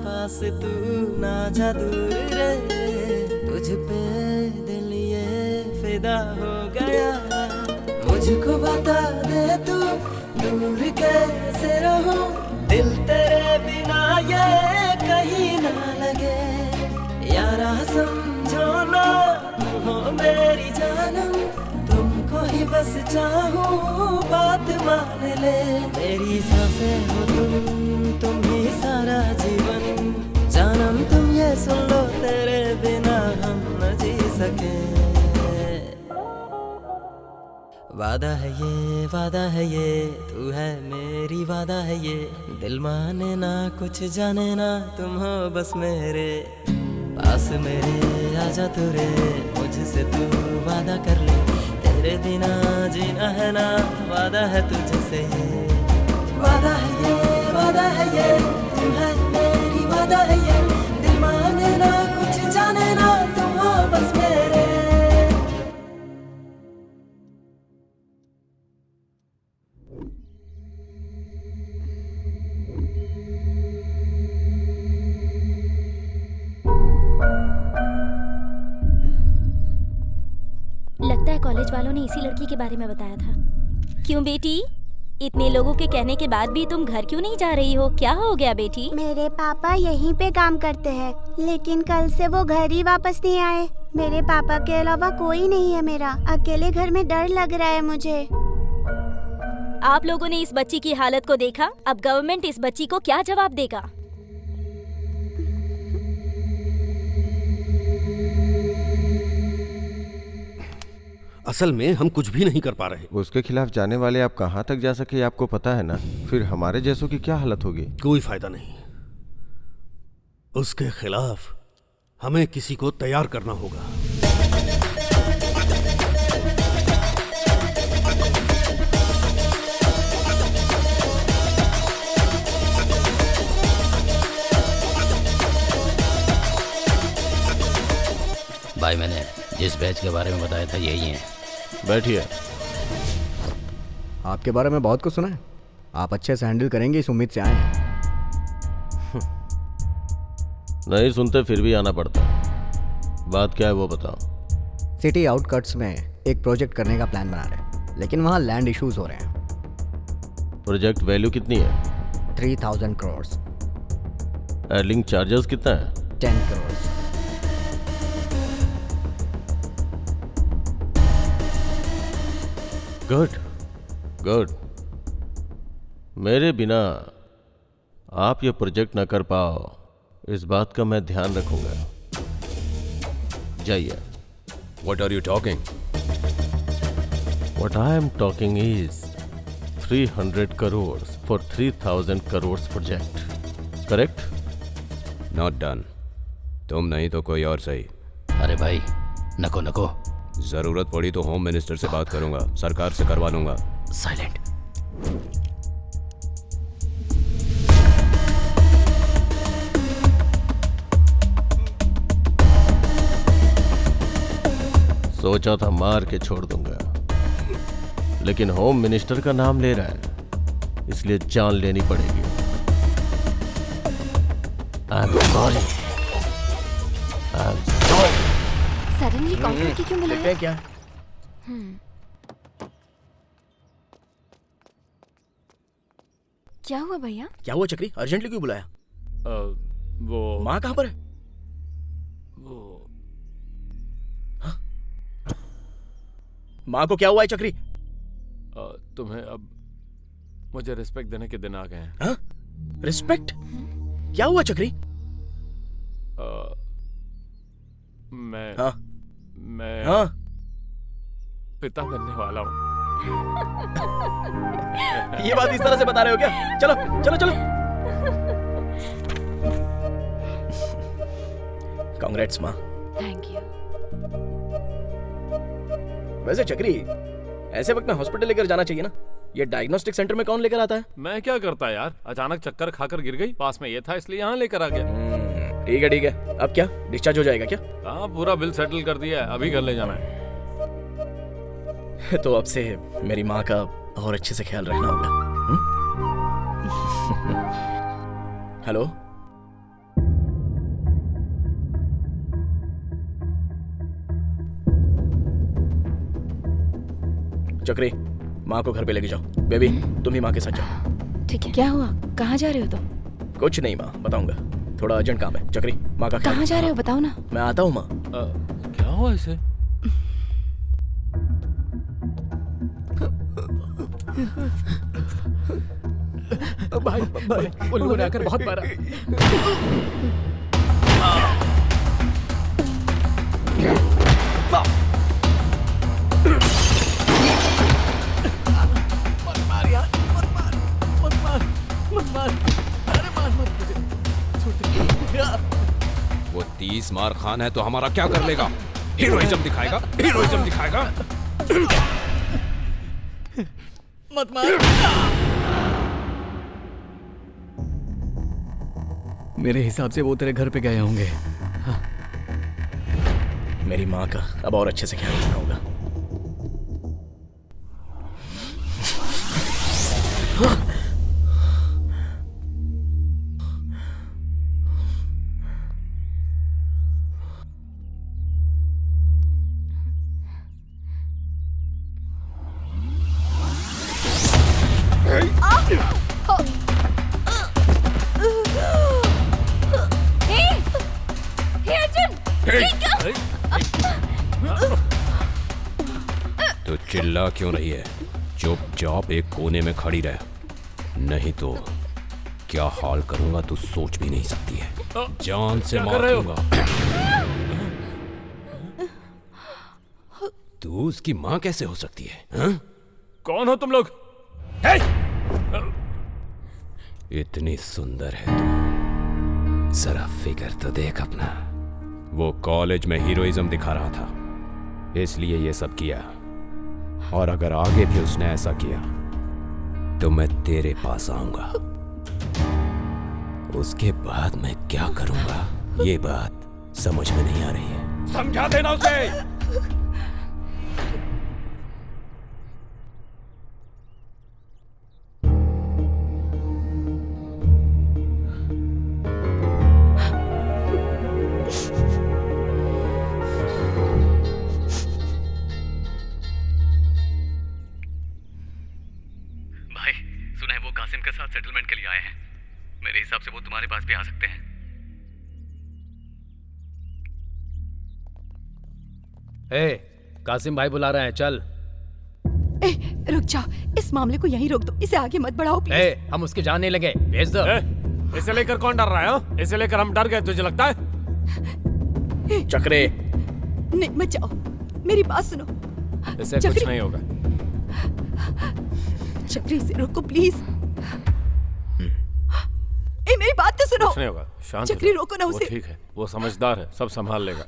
पास तू ना जा दूर रे, तुझ पे दिल ये फिदा हो गया। मुझको बता दे तू दूर कैसे रहूं, दिल तेरे बिना ये कहीं ना लगे। यारा समझो ना तुम हो मेरी जानम, तुमको ही बस चाहूं बात मान ले। मेरी सांसें हो तुम ही सारा जीवन, जानम तुम ये सुन लो तेरे बिना हम न जी सके। वादा है ये तू है मेरी वादा है ये, दिल माने ना कुछ जाने ना तुम हो बस मेरे पास मेरे। आजा तू रे मुझसे तू वादा कर ले, तेरे बिना जीना है ना वादा है तुझसे। वादा है ये तू है मेरी वादा है ये, दिल माने ना कुछ जाने ना तुम हो बस मेरे। लगता है कॉलेज वालों ने इसी लड़की के बारे में बताया था। क्यों बेटी, इतने लोगों के कहने के बाद भी तुम घर क्यों नहीं जा रही हो? क्या हो गया बेटी? मेरे पापा यहीं पे काम करते हैं, लेकिन कल से वो घर ही वापस नहीं आए। मेरे पापा के अलावा कोई नहीं है मेरा, अकेले घर में डर लग रहा है मुझे। आप लोगों ने इस बच्ची की हालत को देखा, अब गवर्नमेंट इस बच्ची को क्या जवाब देगा? असल में हम कुछ भी नहीं कर पा रहे। उसके खिलाफ जाने वाले आप कहाँ तक जा सके आपको पता है ना, फिर हमारे जैसों की क्या हालत होगी। कोई फायदा नहीं, उसके खिलाफ हमें किसी को तैयार करना होगा। भाई मैंने जिस बैच के बारे में बताया था यही है। बैठिए। आपके बारे में बहुत कुछ सुना है, आप अच्छे से हैंडल करेंगे इस उम्मीद से आए हैं। नहीं सुनते फिर भी आना पड़ता। बात क्या है वो बताओ। सिटी आउटकट्स में एक प्रोजेक्ट करने का प्लान बना रहे हैं, लेकिन वहाँ लैंड इश्यूज हो रहे हैं। प्रोजेक्ट वैल्यू कितनी है? 3000 करोड़। एयरलिंक चार्जेस कितना है? 10 करोड़। गुड। मेरे बिना आप ये प्रोजेक्ट न कर पाओ, इस बात का मैं ध्यान रखूंगा। जाइए। What are you talking? What I am talking is 300 crores for 3000 crores project. Correct? Not done. तुम नहीं तो कोई और सही। अरे भाई नको। जरूरत पड़ी तो होम मिनिस्टर से बात करूंगा, सरकार से करवा लूंगा। साइलेंट। सोचा था मार के छोड़ दूंगा, लेकिन होम मिनिस्टर का नाम ले रहा है, इसलिए जान लेनी पड़ेगी। I am sorry. Suddenly call करके क्यों बुलाया? क्या? क्या हुआ भैया? क्या हुआ चक्री, अर्जेंटली क्यों बुलाया? वो माँ कहाँ पर है? वो माँ को क्या हुआ है चक्री? तुम्हें अब मुझे रिस्पेक्ट देने के दिन आ गए हैं। हाँ? रिस्पेक्ट? क्या हुआ चक्री? मैं हाँ? पिता बनने वाला हूँ। ये बात इस तरह से बता रहे हो क्या? चलो चलो चलो। कांग्रेट्स माँ। Thank you. वैसे चक्री, ऐसे वक्त में हॉस्पिटल लेकर जाना चाहिए ना। ये डायग्नोस्टिक सेंटर में कौन लेकर आता है? मैं क्या करता यार, अचानक चक्कर खाकर गिर गई, पास में ये था इसलिए यहाँ लेकर आ गया। ठीक है ठीक है। अब क्या डिस्चार्ज हो जाएगा क्या? हाँ, पूरा बिल सेटल कर दिया है, अभी घर ले जाना है। तो अब से मेरी माँ का और अच्छे से ख्याल रखना होगा। हेलो, चक्री, माँ को घर पे लेके जाओ। बेबी, तुम ही माँ के साथ जाओ। ठीक है। क्या हुआ? कहाँ जा रहे हो तुम? कुछ नहीं माँ, बताऊंगा। थोड़ा अर्जेंट काम है। चक्री, माँ का ख्याल। कहाँ जा रहे हो बताओ ना। मैं आता हूँ माँ। क्या हुआ इसे? भाई भाई, उन लोगों ने आकर बहुत मारा। मत मार यार, मत मार, मत मार, मत मार। अरे मार मत मुझे, छोड़ दे। वो 30 मार खान है तो हमारा क्या कर लेगा? हीरोइज्म दिखाएगा, हीरोइज्म दिखाएगा। मत मार। मेरे हिसाब से वो तेरे घर पे गए होंगे। हाँ। मेरी माँ का अब और अच्छे से ख्याल रखना होगा। तो चिल्ला क्यों रही है? चुपचाप एक कोने में खड़ी रह, नहीं तो क्या हाल करूंगा तू सोच भी नहीं सकती है। जान से मार दूंगा। तू उसकी माँ कैसे हो सकती है? हा? कौन हो तुम लोग? इतनी सुंदर है तू, जरा फिकर तो देख अपना। वो कॉलेज में हीरोइज्म दिखा रहा था, इसलिए ये सब किया। और अगर आगे भी उसने ऐसा किया तो मैं तेरे पास आऊंगा। उसके बाद मैं क्या करूंगा ये बात समझ में नहीं आ रही है। समझा देना उसे। के साथ सेटलमेंट के लिए आए हैं। मेरे हिसाब से वो तुम्हारे पास भी आ सकते हैं। कासिम भाई बुला रहे हैं, चल। रुक जाओ, इस मामले को यहीं रोक दो, इसे आगे मत बढ़ाओ प्लीज। हम उसके जाने लगे, भेज दो। इसे लेकर कौन डर रहा है? इसे लेकर हम डर गए, तुझे लगता है? चक्रे, नहीं मत जाओ, मेरी बात सुनो। इसे कुछ नहीं होगा। चक्री से रोको प्लीज। मेरी बात तो सुनो। कुछ नहीं होगा, शांत चक्री रोको ना उसे। वो ठीक है, वो समझदार है, सब संभाल लेगा।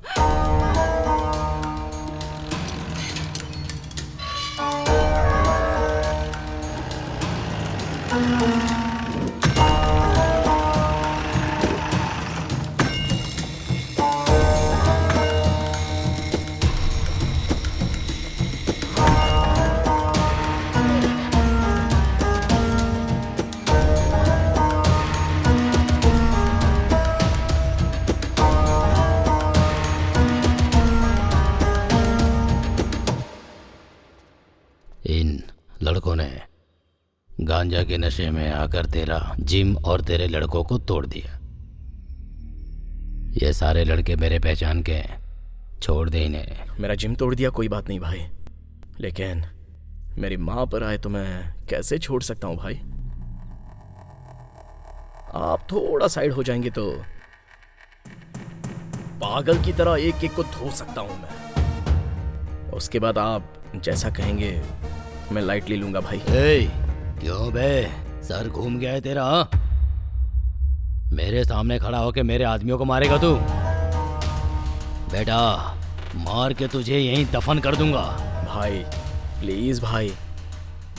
इन लड़कों ने गांजा के नशे में आकर तेरा जिम और तेरे लड़कों को तोड़ दिया। ये सारे लड़के मेरे पहचान के हैं, छोड़ दे इन्हें। मेरा जिम तोड़ दिया कोई बात नहीं भाई, लेकिन मेरी माँ पर आए तो मैं कैसे छोड़ सकता हूँ भाई। आप थोड़ा साइड हो जाएंगे तो पागल की तरह एक एक को धो सकता हूँ मैं। उसके बाद आप जैसा कहेंगे मैं लाइटली लूंगा भाई। क्यों बे, सर घूम गया है तेरा? मेरे सामने खड़ा होके मेरे आदमियों को मारेगा तू? बेटा मार के तुझे यहीं दफन कर दूंगा। भाई प्लीज भाई,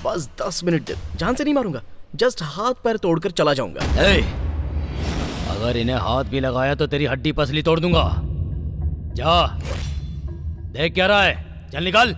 बस 10 मिनट दे, जान से नहीं मारूंगा, जस्ट हाथ पैर तोड़कर चला जाऊंगा। अगर इन्हें हाथ भी लगाया तो तेरी हड्डी पसली तोड़ दूंगा। जा देख क्या रहा है, चल निकल।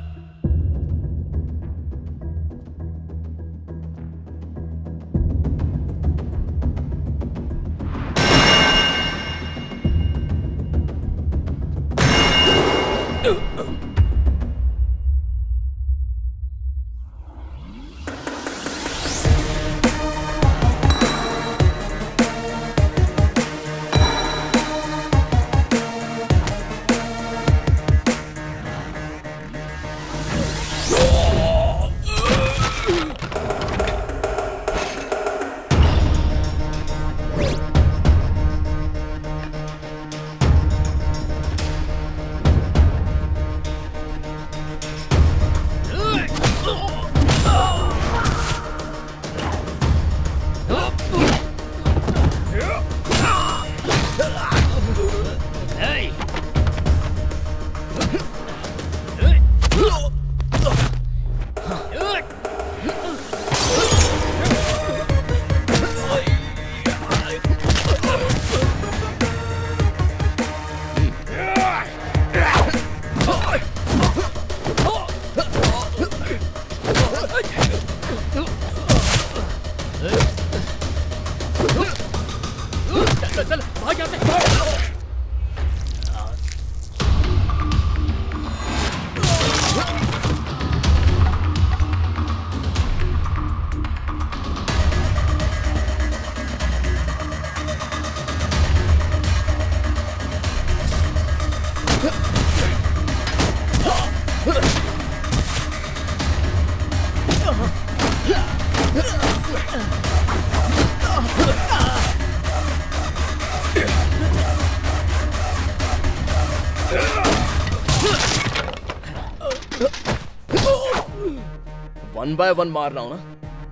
वन बाय वन मार रहा हूं ना,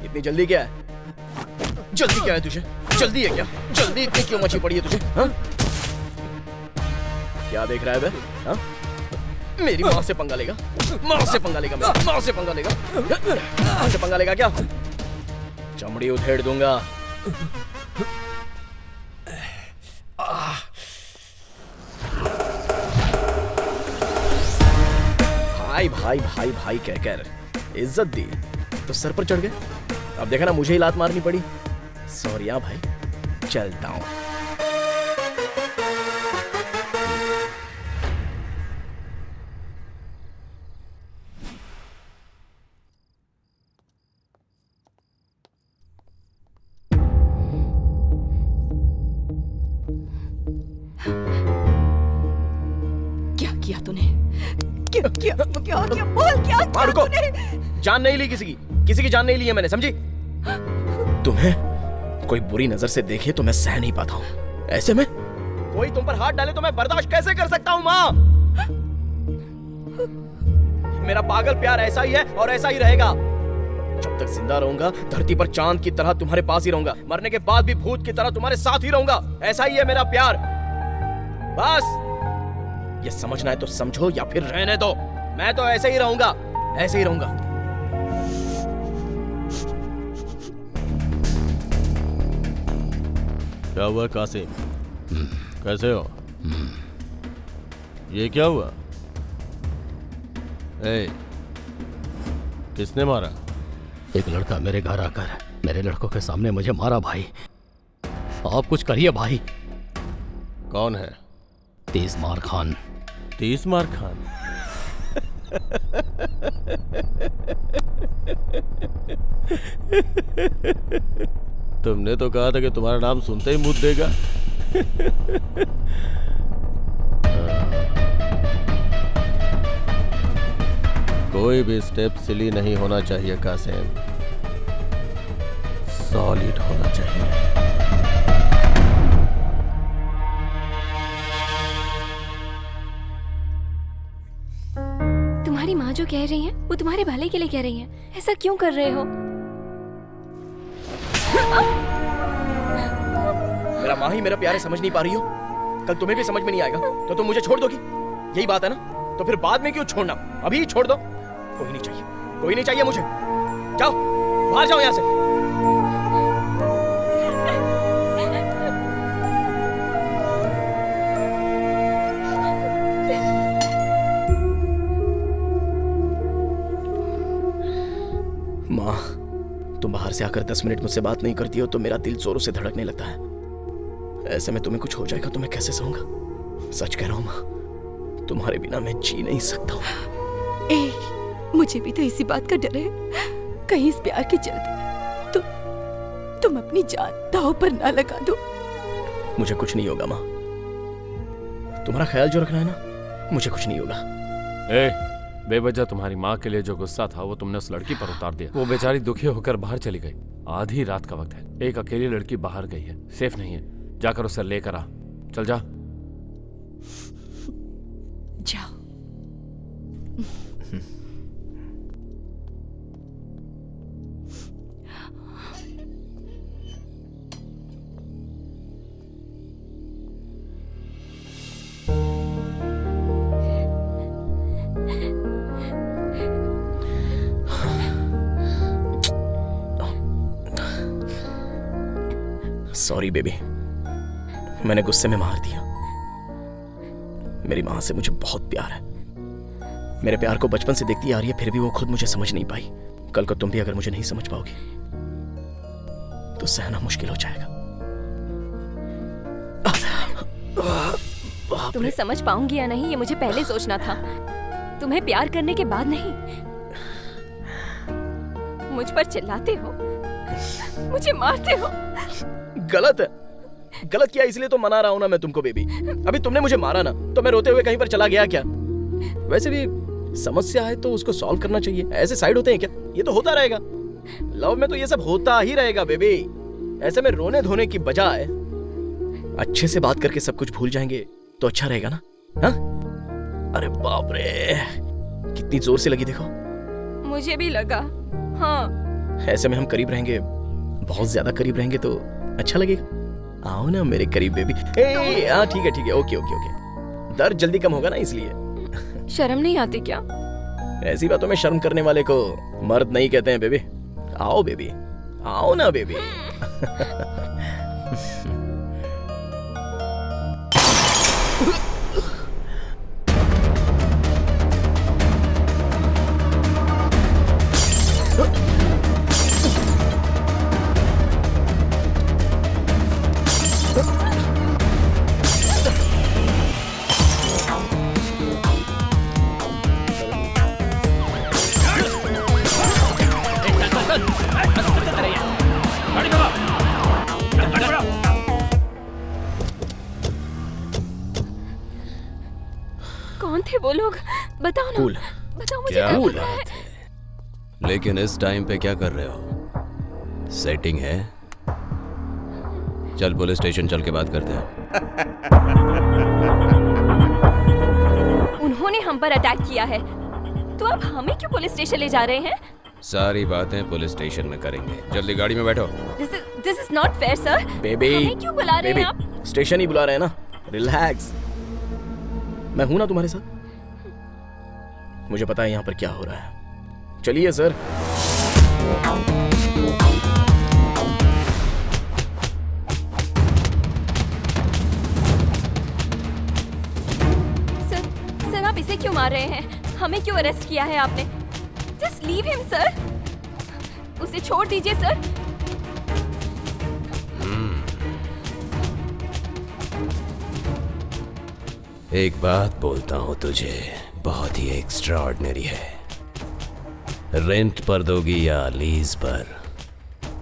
इतनी जल्दी क्या है? जल्दी क्या है तुझे? जल्दी है क्या? जल्दी इतनी क्यों मची पड़ी है तुझे? हाँ? क्या देख रहा है बे? हाँ? मेरी माँ से पंगा लेगा? माँ से पंगा लेगा? मेरी माँ से पंगा लेगा? माँ से पंगा लेगा क्या? चमड़ी उधेड़ दूंगा। भाई भाई भाई भाई कह कर इज्जत दी तो सर पर चढ़ गए। अब देखा ना, मुझे ही लात मारनी पड़ी। सॉरी भाई, चलता हूं। क्या किया तूने? क्या क्या क्या क्या बोल, क्या किया तूने? जान नहीं ली किसी की जान नहीं ली है मैंने, समझी? तुम्हें कोई बुरी नजर से देखे तो मैं सह नहीं पाता हूँ। ऐसे में कोई तुम पर हाथ डाले तो मैं बर्दाश्त कैसे कर सकता हूँ माँ? मेरा पागल प्यार ऐसा ही है और ऐसा ही रहेगा। जब तक जिंदा रहूंगा धरती पर चांद की तरह तुम्हारे पास ही रहूंगा, मरने के बाद भी भूत की तरह तुम्हारे साथ ही रहूंगा। ऐसा ही है मेरा प्यार। बस ये समझना है तो समझो या फिर रहने दो। मैं तो ऐसे ही रहूंगा, ऐसे ही रहूंगा। क्या हुआ कासिम? कैसे हो? ये क्या हुआ? किसने मारा? एक लड़का मेरे घर आकर मेरे लड़कों के सामने मुझे मारा। भाई आप कुछ करिए भाई। कौन है? 30 मार खान। 30 मार खान? तुमने तो कहा था कि तुम्हारा नाम सुनते ही मुँह देगा। कोई भी स्टेप सिली नहीं होना चाहिए कासिम, सॉलिड होना चाहिए। तुम्हारी माँ जो कह रही है वो तुम्हारे भले के लिए कह रही है। ऐसा क्यों कर रहे हो? मेरा माँ ही मेरा प्यारे समझ नहीं पा रही हो, कल तुम्हें भी समझ में नहीं आएगा तो तुम मुझे छोड़ दोगी, यही बात है ना? तो फिर बाद में क्यों छोड़ना, अभी ही छोड़ दो। कोई नहीं चाहिए, कोई नहीं चाहिए मुझे। जाओ बाहर जाओ यहाँ से। माँ, तुम बाहर से आकर 10 मिनट मुझसे बात नहीं करती हो तो मेरा दिल जोरों से धड़कने लगता है। ऐसे में तुम्हें कुछ हो जाएगा तो मैं कैसे सहूंगा? सच कह रहा हूँ माँ, तुम्हारे बिना मैं जी नहीं सकता हूँ। मुझे भी तो इसी बात का डर है, कहीं इस प्यार के चलते तुम अपनी जान दांव पर ना लगा दो। मुझे कुछ नहीं होगा माँ, तुम्हारा ख्याल जो रखना है ना, मुझे कुछ नहीं होगा। बेवजह तुम्हारी माँ के लिए जो गुस्सा था वो तुमने उस लड़की पर उतार दिया। वो बेचारी दुखी होकर बाहर चली गई। आधी रात का वक्त है, एक अकेली लड़की बाहर गई है, सेफ नहीं है। जाकर उसे लेकर आ। चल जा। जाओ। सॉरी बेबी, मैंने गुस्से में मार दिया। मेरी माँ से मुझे बहुत प्यार है, मेरे प्यार को बचपन से देखती आ रही है, फिर भी वो खुद मुझे समझ नहीं पाई। कल को तुम भी अगर मुझे नहीं समझ पाओगी तो सहना मुश्किल हो जाएगा। तुम्हें समझ पाऊंगी या नहीं ये मुझे पहले सोचना था, तुम्हें प्यार करने के बाद नहीं। मुझ पर चिल्लाते हो, मुझे मारते हो। गलत है, गलत किया इसलिए तो मना रहा हूं ना मैं तुमको बेबी। अभी तुमने मुझे मारा ना तो मैं रोते हुए कहीं पर चला गया क्या? वैसे भी समस्या है तो उसको सॉल्व करना चाहिए, ऐसे साइड होते हैं क्या? ये तो होता रहेगा, लव में तो ये सब होता ही रहेगा बेबी। ऐसे में रोने धोने की बजाय अच्छे से बात करके सब कुछ भूल जाएंगे तो अच्छा रहेगा ना? हाँ? अरे बाप रे, कितनी जोर से लगी देखो। मुझे भी लगा। हाँ, ऐसे में हम करीब रहेंगे, बहुत ज्यादा करीब रहेंगे तो अच्छा लगेगा। आओ ना मेरे करीब बेबी। हाँ ठीक है ठीक है, ओके ओके ओके। दर्द जल्दी कम होगा ना इसलिए। शर्म नहीं आती क्या? ऐसी बातों में शर्म करने वाले को मर्द नहीं कहते हैं बेबी। आओ बेबी, आओ ना बेबी। कौन थे वो लोग? बताओ ना। बताओ मुझे। क्या बात है? लेकिन इस टाइम पे क्या कर रहे हो? सेटिंग है? चल पुलिस स्टेशन चल के बात करते हैं। उन्होंने हम पर अटैक किया है तो अब हमें क्यों पुलिस स्टेशन ले जा रहे हैं? सारी बातें पुलिस स्टेशन में करेंगे, जल्दी गाड़ी में बैठो। This is not fair sir. Baby, हमें क्यों बुला रहे हैं आप? स्टेशन ही बुला रहे हैं ना, रिलैक्स। मैं हूं ना तुम्हारे साथ, मुझे पता है यहाँ पर क्या हो रहा है। चलिए सर। सर आप इसे क्यों मार रहे हैं? हमें क्यों अरेस्ट किया है आपने? जस्ट लीव हिम सर, उसे छोड़ दीजिए सर। एक बात बोलता हूँ तुझे, बहुत ही एक्स्ट्राऑर्डिनरी है। रेंट पर दोगी या लीज पर,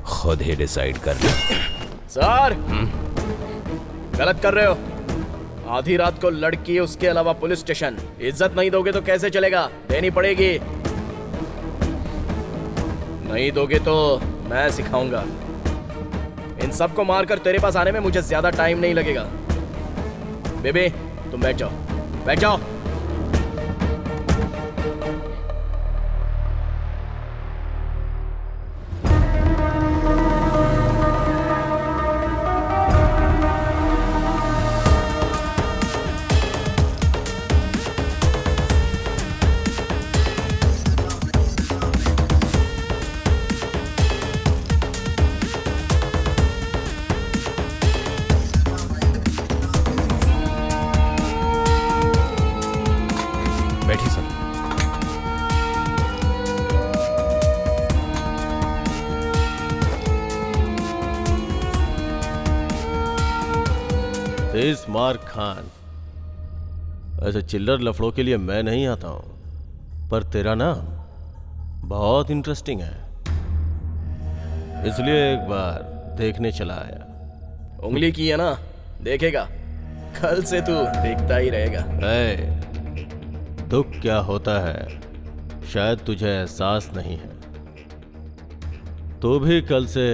खुद ही डिसाइड कर लो। सर गलत कर रहे हो। आधी रात को लड़की, उसके अलावा पुलिस स्टेशन। इज्जत नहीं दोगे तो कैसे चलेगा? देनी पड़ेगी। नहीं दोगे तो मैं सिखाऊंगा। इन सबको मारकर तेरे पास आने में मुझे ज्यादा टाइम नहीं लगेगा। बेबी तुम बैठ जाओ, बैठ जाओ। बिस्मार्क खान। ऐसे चिल्लर लफड़ों के लिए मैं नहीं आता हूं, पर तेरा नाम बहुत इंटरेस्टिंग है, इसलिए एक बार देखने चला आया। उंगली की है ना, देखेगा, कल से तू देखता ही रहेगा। दुख क्या होता है शायद तुझे एहसास नहीं है। तू भी कल से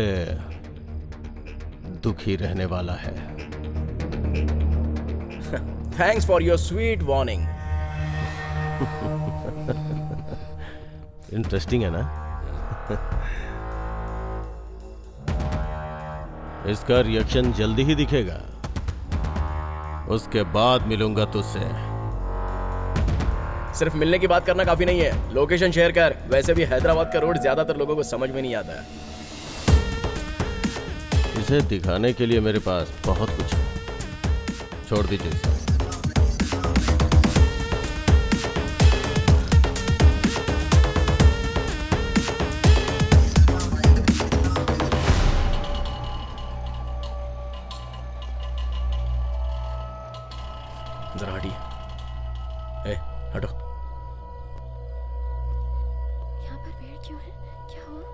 दुखी रहने वाला है। Thanks for your sweet warning. Interesting है ना? इसका रिएक्शन जल्दी ही दिखेगा, उसके बाद मिलूंगा तुझसे। सिर्फ मिलने की बात करना काफी नहीं है, लोकेशन शेयर कर। वैसे भी हैदराबाद का रोड ज्यादातर लोगों को समझ में नहीं आता है। इसे दिखाने के लिए मेरे पास बहुत कुछ है, छोड़ दीजिए इसे। जरा हटिए। ए, हटो। यहाँ पर पेड़ क्यों है? क्या हुआ?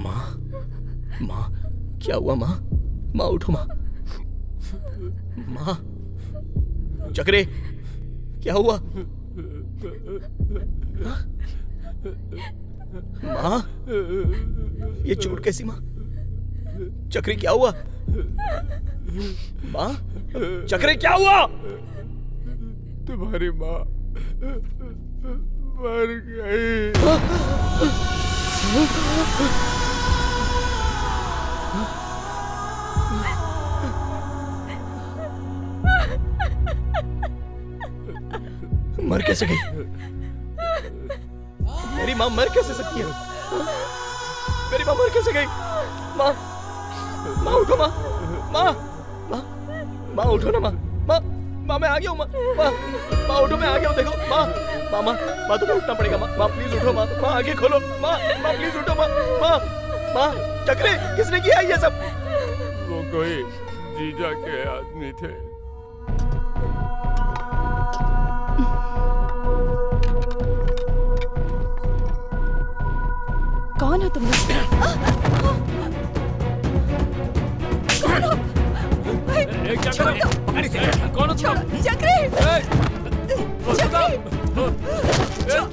माँ, माँ, क्या हुआ माँ? माँ उठो माँ। माँ, चक्रे, क्या हुआ? माँ, ये चोट कैसी माँ? चक्रे क्या हुआ? माँ, चक्रे क्या हुआ? तुम्हारी माँ मर गई। मर कैसे गई? मेरी माँ मर कैसे सकती है? मेरी माँ मर कैसे गई? माँ, माँ उठो माँ, माँ, माँ, माँ उठो ना माँ, माँ, माँ मैं आ गया हूँ माँ, माँ, माँ उठो मैं आ गया हूँ देखो माँ, माँ, माँ, माँ तुम्हें उठना पड़ेगा माँ, माँ प्लीज उठो माँ, माँ आगे खोलो माँ, माँ प्लीज उठो माँ, माँ, माँ, चक्रे किसने किया ये सब? वो कोई जीजा के आदमी थे। कौन हो तुम लोग? कौन हो? छोड़ दो। कौन हो तुम? चक्री!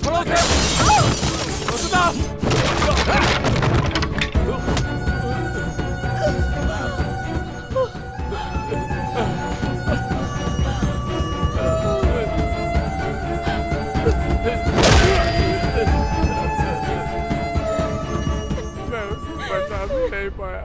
छोड़ो उसे! मैं उसे बचा भी नहीं पाया।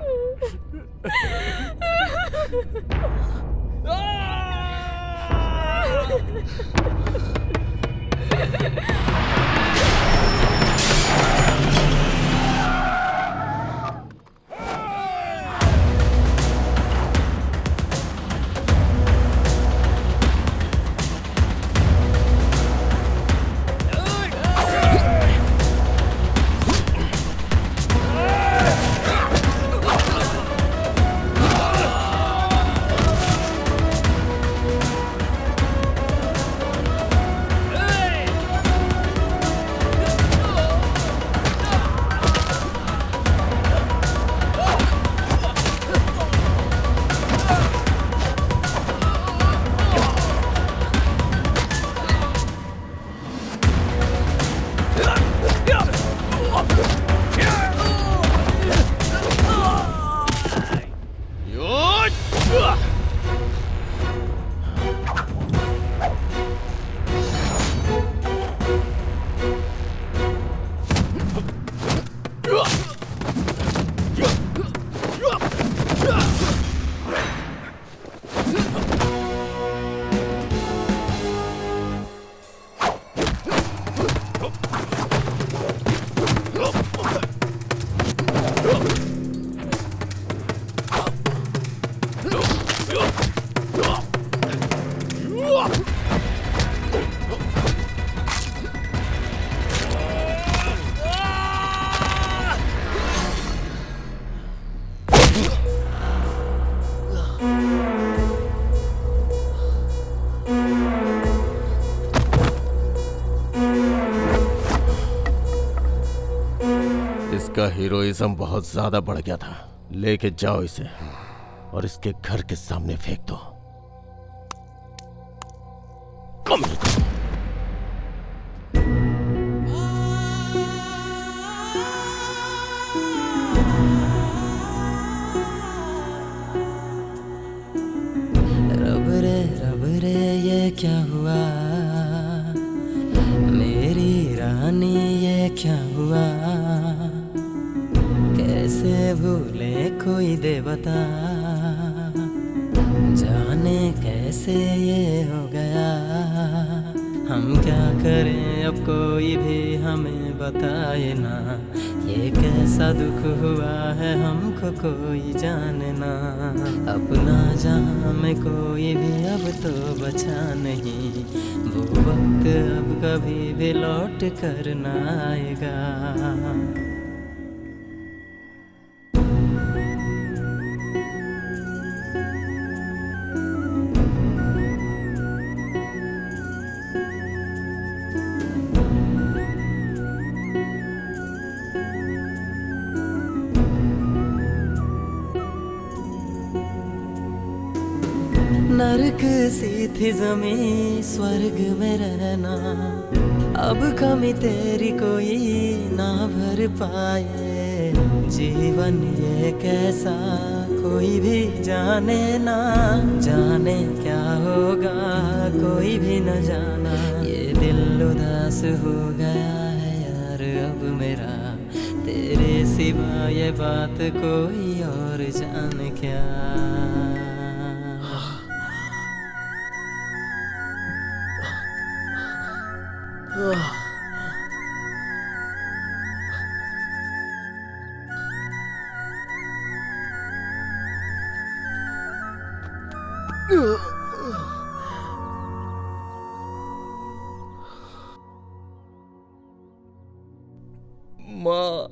इसका हीरोइज्म बहुत ज्यादा बढ़ गया था। लेके जाओ इसे और इसके घर के सामने फेंक दो। कम रब रे ये क्या हुआ, मेरी रानी ये क्या हुआ, कैसे भूले कोई देवता, जाने कैसे ये हो गया। हम क्या करें अब कोई भी हमें बताए ना, ये कैसा दुख हुआ है हमको कोई जाने ना। अपना जहाँ में कोई भी अब तो बचा नहीं, वो वक्त अब कभी भी लौट कर ना आएगा। नरक सी थी ज़मीं स्वर्ग में रहना, अब कमी तेरी कोई ना भर पाए। जीवन ये कैसा कोई भी जाने ना, जाने क्या होगा कोई भी न जाना। ये दिल उदास हो गया है यार अब मेरा, तेरे सिवा ये बात कोई और जाने क्या। माँ,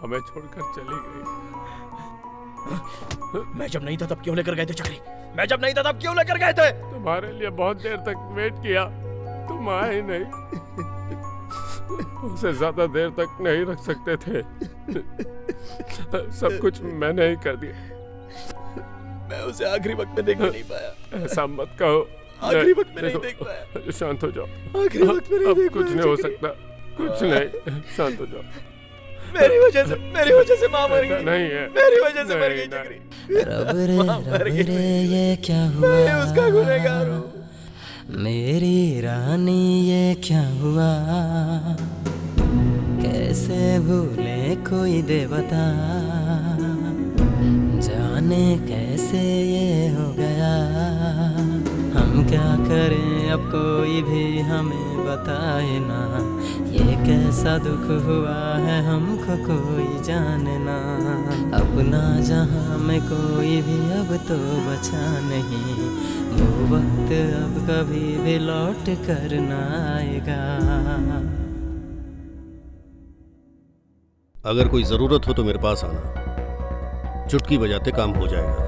हमें छोड़कर चली गई। मैं जब नहीं था तब क्यों लेकर गए थे चक्री? मैं जब नहीं था तब क्यों लेकर गए थे? तुम्हारे लिए बहुत देर तक वेट किया, तुम आए नहीं। उसे ज्यादा देर तक नहीं रख सकते थे। सब कुछ मैंने ही कर दिया। मैं उसे आखिरी वक्त में देख नहीं पाया। ऐसा मत कहो। आखिरी वक्त में नहीं देख पाया। शांत हो जाओ। आखिरी वक्त में नहीं देख पाया। कुछ नहीं हो सकता, कुछ नहीं। शांत हो जाओ। मेरी वजह से माँ मर गई। नहीं है, मेरी वजह से मर गई चक्री। रब रे ये क्या हुआ, मैं उसका गुनहगार हूँ। मेरी रानी ये क्या हुआ, कैसे भूले कोई देवता, जाने कैसे ये हो गया। हम क्या करें अब कोई भी हमें बताए ना, ये कैसा दुख हुआ है हमको कोई जाने ना। अपना जहाँ में कोई भी अब तो बचा नहीं, वो वक्त अब कभी भी लौट कर ना आएगा। अगर कोई जरूरत हो तो मेरे पास आना, चुटकी बजाते काम हो जाएगा।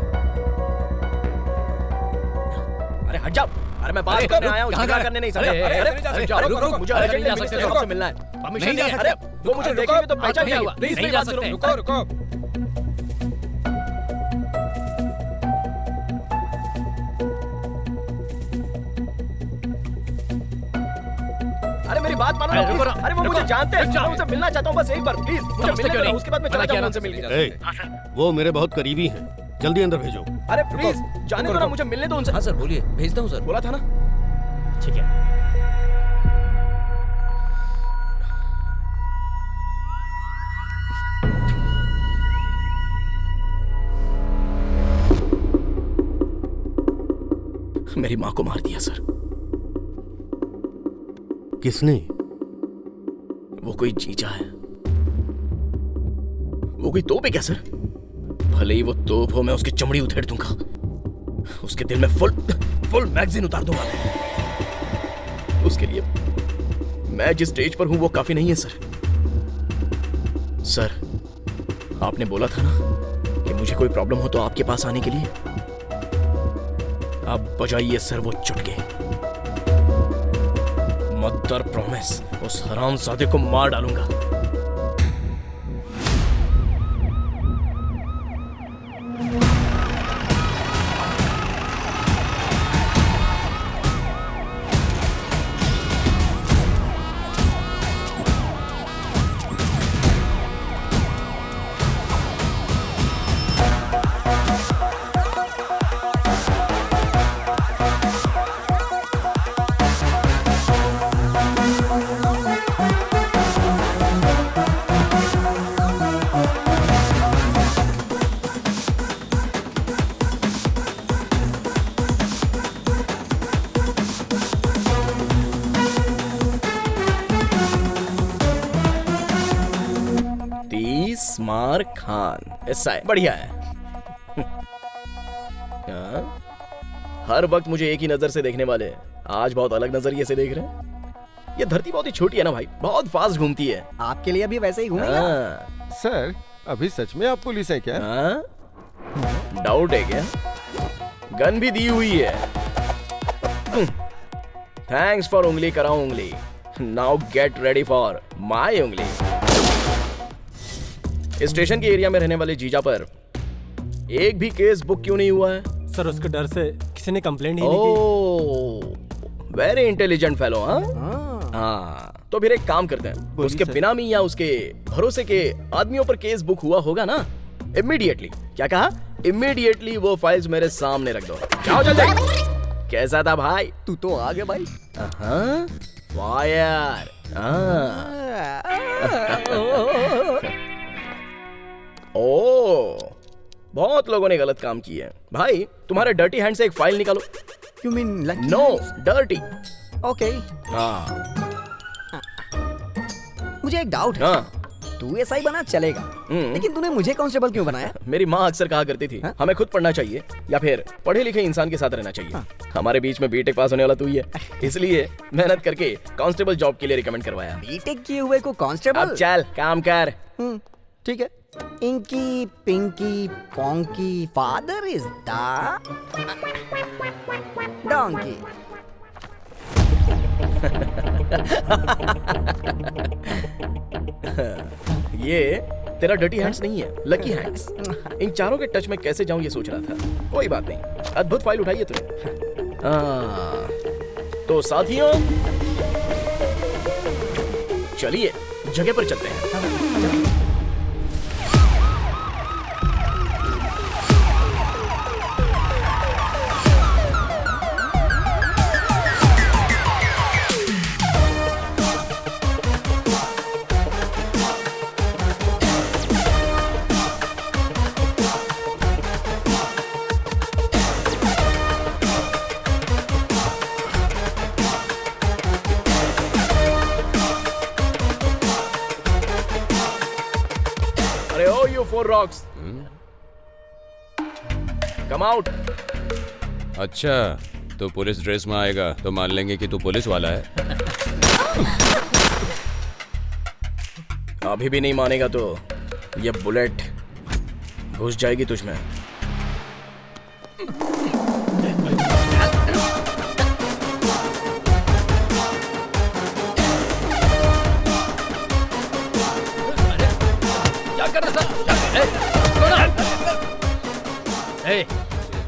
अरे हट जाओ। अरे मैं बात करने आया हूँ, झगड़ा करने नहीं। रुको, मुझे अर्जेंट मिनिस्टर से मिलना है। परमिशन नहीं है। अरे वो मुझे देखेंगे तो पहचान क्या हुआ? प्लीज नहीं जा सकते। रुको। अरे मेरी बात मानो। अरे वो मुझे जानते हैं, मैं उनसे मिलना चाहता हूँ बस एक बार प्लीज। मुझे मिलने दो, उसके बाद मैं चला जाऊंगा उनसे मिलने। वो मेरे बहुत करीबी हैं, जल्दी अंदर भेजो। अरे प्लीज जाने दो ना, मुझे मिलने दो उनसे। हाँ सर बोलिए, भेजता हूँ सर। बोला था ना। ठीक है। मेरी माँ को मार दिया सर। किसने? वो कोई जीजा है। वो कोई तोप है क्या सर? भले ही वो तोप हो, मैं उसकी चमड़ी उधेड़ दूंगा। उसके दिल में फुल मैगजीन उतार दूंगा। उसके लिए मैं जिस स्टेज पर हूं वो काफी नहीं है सर। सर आपने बोला था ना कि मुझे कोई प्रॉब्लम हो तो आपके पास आने के लिए। अब बजाइए सर्वोच्च चुटके। मदर प्रॉमिस, उस हरामजादे को मार डालूंगा। मार खान, ऐसा है, बढ़िया है। हर वक्त मुझे एक ही नजर से देखने वाले आज बहुत अलग नजरिए से देख रहे हैं। ये धरती बहुत ही छोटी है ना भाई, बहुत फास्ट घूमती है। आपके लिए भी वैसे ही घूमेगा। सर, अभी सच में आप पुलिस हैं क्या? डाउट है क्या? गन भी दी हुई है। थैंक्स फॉर उंगली कराऊं उंगली। Now get ready for my उंगली। स्टेशन के एरिया में रहने वाले जीजा पर एक भी केस बुक क्यों नहीं हुआ है? सर, उसके डर से किसी ने कंप्लेंट ही नहीं की। Very intelligent fellow. हाँ, तो फिर एक काम करते हैं, उसके बिनामी या उसके भरोसे के आदमियों पर केस बुक हुआ होगा ना, इमीडिएटली, क्या कहा? इमीडिएटली वो फाइल्स मेरे सामने रख दो। जाओ जल्दी। कैसा था भाई? तू तो आ गया भाई। फायर। ओ, बहुत लोगों ने गलत काम किया है भाई। तुम्हारे डर्टी हैंड से एक फाइल निकालो। You mean lucky? No, dirty. Okay. हाँ। मुझे एक डाउट है। तू एसआई बना चलेगा, लेकिन तूने मुझे कांस्टेबल क्यों बनाया? मेरी माँ अक्सर कहा करती थी, हमें खुद पढ़ना चाहिए या फिर पढ़े लिखे इंसान के साथ रहना चाहिए। हमारे बीच में बीटेक पास होने वाला तू ही है, इसलिए मेहनत करके कांस्टेबल जॉब के लिए रिकमेंड करवाया। बीटेक किए हुए को कांस्टेबल? अब चल काम कर। ठीक है। Inky pinky ponky father is the donkey. ये तेरा डर्टी हैंड्स नहीं है, लकी हैंड्स। इन चारों के टच में कैसे जाऊं ये सोच रहा था। कोई बात नहीं, अद्भुत फाइल उठाई है तूने। तो साथियों, चलिए जगह पर चलते हैं। Four rocks. Come out. अच्छा, तो पुलिस ड्रेस में आएगा तो मान लेंगे कि तू पुलिस वाला है। अभी भी नहीं मानेगा तो ये बुलेट घुस जाएगी तुझमें।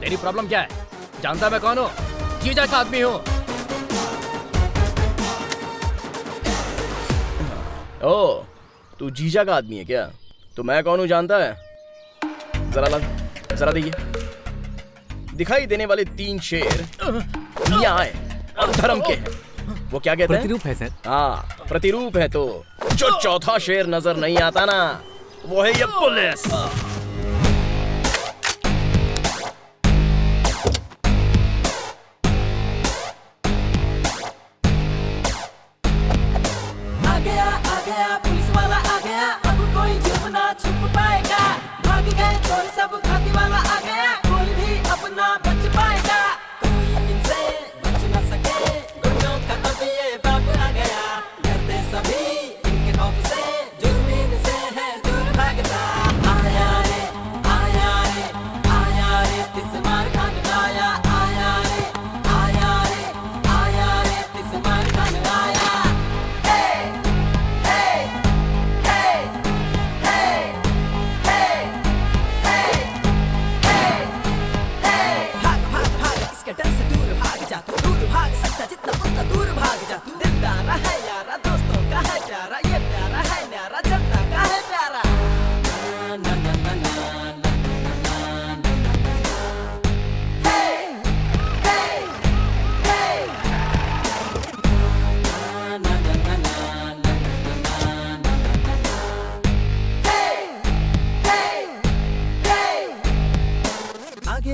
तेरी प्रॉब्लम क्या है? जानता मैं कौन हूँ? जीजा का आदमी हूँ। ओ, तू जीजा का आदमी है क्या? तो मैं कौन हूँ जानता है? जरा देखिए। दिखाई देने वाले 3 शेर न्याय और धर्म के हैं। वो क्या कहते हैं? प्रतिरूप है सर। हाँ, प्रतिरूप है। तो जो चौथा शेर नजर नहीं आता ना, वो है ये पुलिस।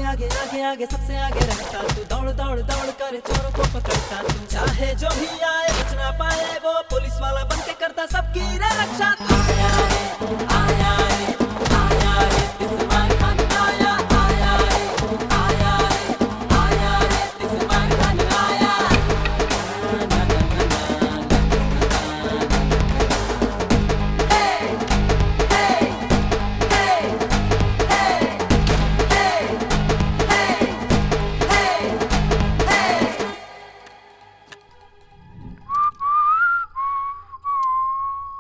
आगे आगे आगे आगे सबसे आगे रहता तू, दौड़ दौड़ दौड़ कर चोरों को पकड़ता तू, चाहे जो भी आए बच ना पाए वो, पुलिस वाला बन के करता सबकी रे रक्षा। आया रे आया रे आया रे इस्माइल खान आया, आया रे आया रे आया रे इस्माइल खान आया।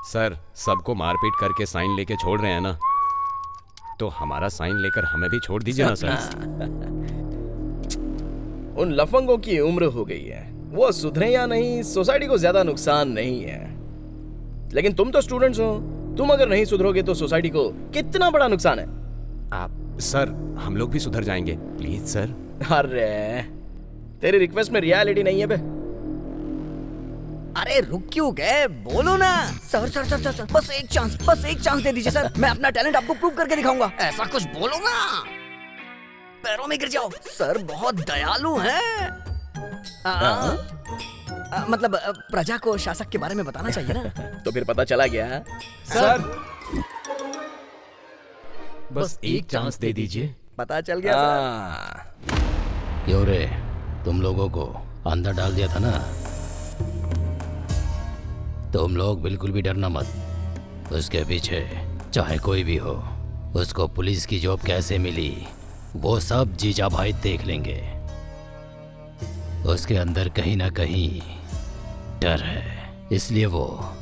सर, सबको मारपीट करके साइन लेके छोड़ रहे हैं ना, तो हमारा साइन लेकर हमें भी छोड़ दीजिए ना सर। उन लफंगों की उम्र हो गई है, वो सुधरे या नहीं सोसाइटी को ज्यादा नुकसान नहीं है, लेकिन तुम तो स्टूडेंट्स हो, तुम अगर नहीं सुधरोगे तो सोसाइटी को कितना बड़ा नुकसान है। आप सर, हम लोग भी सुधर जाएंगे प्लीज सर। अरे तेरी रिक्वेस्ट में रियलिटी नहीं है बे। अरे रुक क्यों गए, बोलो ना। सर सर सर सर बस एक चांस दे दीजिए सर, मैं अपना टैलेंट आपको प्रूव करके दिखाऊंगा। ऐसा कुछ बोलो ना, पैरों में गिर जाओ। सर बहुत दयालु हैं। मतलब प्रजा को शासक के बारे में बताना चाहिए ना। तो फिर पता चला गया सर। बस एक चांस दे दीजिए। पता चल गया सर। क्यों रे, तुम लोगों को अंदर डाल दिया था ना, तुम लोग बिल्कुल भी डरना मत। उसके पीछे चाहे कोई भी हो, उसको पुलिस की जॉब कैसे मिली वो सब जीजा भाई देख लेंगे। उसके अंदर कहीं ना कहीं डर है, इसलिए वो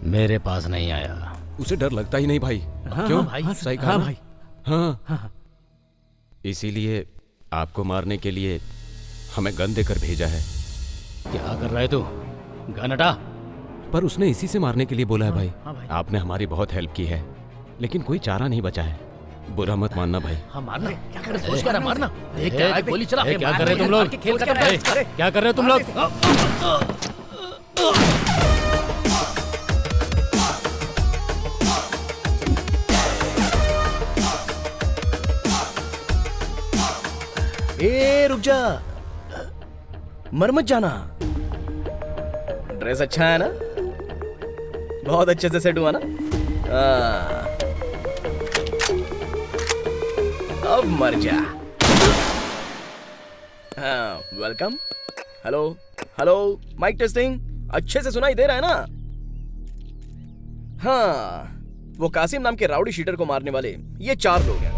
मेरे पास नहीं आया। उसे डर लगता ही नहीं भाई। हाँ, क्यों हाँ, भाई? सही कहा हाँ ना? भाई। हाँ। इसीलिए आपको मारने के लिए हमें गन देकर भेजा है। क्या कर रहा है तू? गन हटा। पर उसने इसी से मारने के लिए बोला है भाई। आपने हमारी बहुत हेल्प की है, लेकिन कोई चारा नहीं बचा है। बुरा मत मानना भाई। हाँ मारना, क्या कर रहे हो? मारना। गोली चला। क्या कर रहे हो तुम लोग? क्या कर रहे हो तुम लोग? ए रुक जा, मर मत जाना। ड्रेस अच्छा है ना, बहुत अच्छे से सेट हुआ ना। अब मर जा। Welcome. Hello hello, mic testing, अच्छे से सुनाई दे रहा है ना? हाँ, वो कासिम नाम के राउडी शीटर को मारने वाले ये 4 लोग हैं।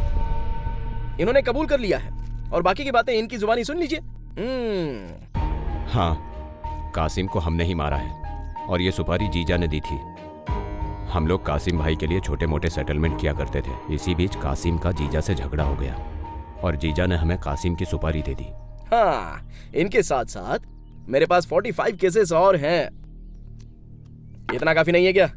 इन्होंने कबूल कर लिया है और बाकी की बातें इनकी जुबानी सुन लीजिए। हाँ, कासिम को हमने ही मारा है और ये सुपारी जीजा ने दी थी। हम लोग कासिम भाई के लिए छोटे मोटे सेटलमेंट किया करते थे। इसी बीच कासिम का जीजा से झगड़ा हो गया और जीजा ने हमें कासिम की सुपारी दे दी। हाँ, इनके साथ साथ मेरे पास 45 केसेस और हैं। इतना काफी नहीं है क्या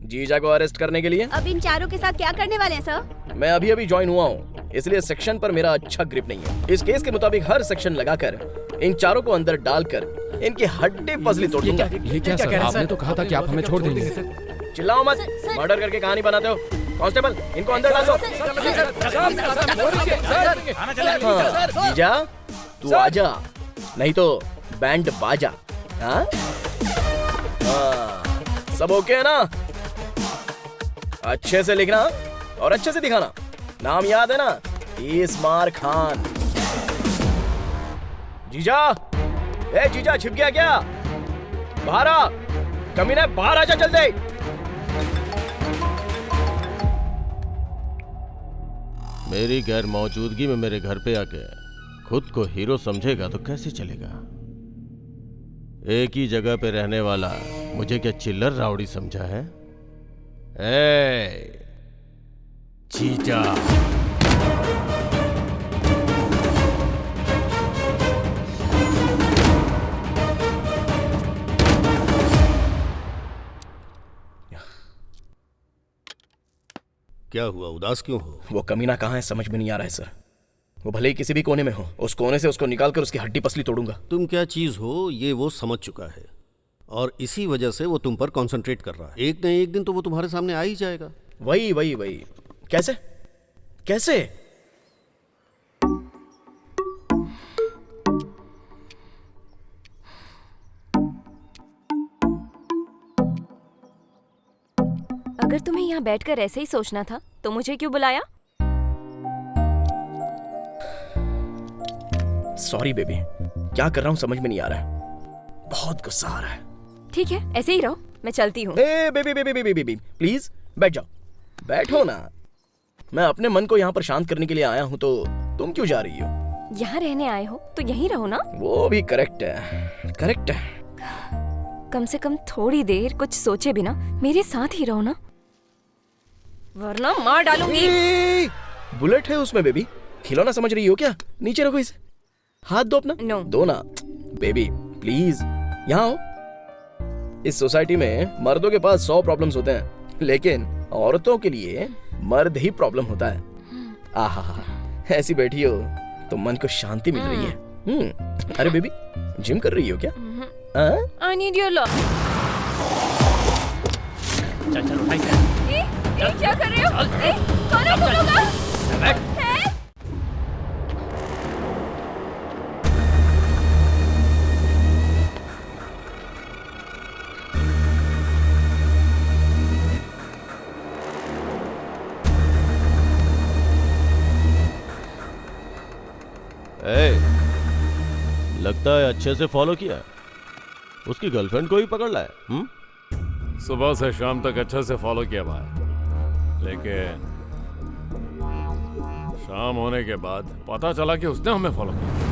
जीजा को अरेस्ट करने के लिए? अब इन चारों के साथ क्या करने वाले हैं सर? मैं अभी अभी ज्वाइन हुआ हूँ, इसलिए सेक्शन पर मेरा अच्छा ग्रिप नहीं है। इस केस के मुताबिक हर सेक्शन लगाकर इन चारों को अंदर डालकर इनकी हड्डी पसली तोड़ दूंगा। ये क्या सर? आपने तो कहा था कि आप हमें छोड़ देंगे। चिल्लाओ मत, मर्डर करके कहानी बनाते हो। कांस्टेबल, इनको अंदर डाल दो। जीजा तू आजा, नहीं तो बैंड बाजा। हाँ? सब ओके है ना? अच्छे से लिखना और अच्छे से दिखाना। नाम याद है ना? इस्मार खान। जीजा, ए जीजा, छिप गया क्या? बाहर आ, कमीने बाहर आजा जल्दी। मेरी गैर मौजूदगी में मेरे घर पे आके खुद को हीरो समझेगा तो कैसे चलेगा? एक ही जगह पे रहने वाला मुझे क्या चिल्लर राउडी समझा है? ए जीजा, क्या हुआ, उदास क्यों हो? वो कमीना कहाँ है समझ में नहीं आ रहा है सर। वो भले ही किसी भी कोने में हो, उस कोने से उसको निकाल कर उसकी हड्डी पसली तोड़ूंगा। तुम क्या चीज हो ये वो समझ चुका है और इसी वजह से वो तुम पर कंसंट्रेट कर रहा है। एक न एक दिन तो वो तुम्हारे सामने आ ही जाएगा। वही वही वही। कैसे कैसे? अगर तुम्हें यहाँ बैठकर ऐसे ही सोचना था तो मुझे क्यों बुलाया? सॉरी बेबी, क्या कर रहा हूँ समझ में नहीं आ रहा है, बहुत गुस्सा आ रहा है। ठीक है, ऐसे ही रहो, मैं चलती हूँ। Baby baby baby baby please बैठ जाओ, बैठो ना। मैं अपने मन को यहाँ पर शांत करने के लिए आया हूँ, तो तुम क्यों जा रही हो? यहाँ रहने आए हो तो यहीं रहो ना। वो भी करेक्ट है, करेक्ट है। कम से कम थोड़ी देर कुछ सोचे बिना मेरे साथ ही रहो ना, वरना मार डालूंगी। बुलेट है उसमें बेबी, खिलौना समझ रही हो क्या? नीचे रखो इसे, हाथ दो अपना। नो। दो ना बेबी प्लीज, यहाँ आओ। इस सोसाइटी में मर्दों के पास 100 प्रॉब्लम्स होते हैं, लेकिन औरतों के लिए मर्द ही प्रॉब्लम होता है। आहा, ऐसी बैठी हो तो मन को शांति मिल रही है। अरे बेबी, जिम कर रही हो क्या? I need your love। चल उठाई से। क्या कर रहे हो? कौन है तुम लोग? बैठ। लगता है अच्छे से फॉलो किया, उसकी गर्लफ्रेंड को ही पकड़ लाया। सुबह से शाम तक अच्छे से फॉलो किया भाई, लेकिन शाम होने के बाद पता चला कि उसने हमें फॉलो किया।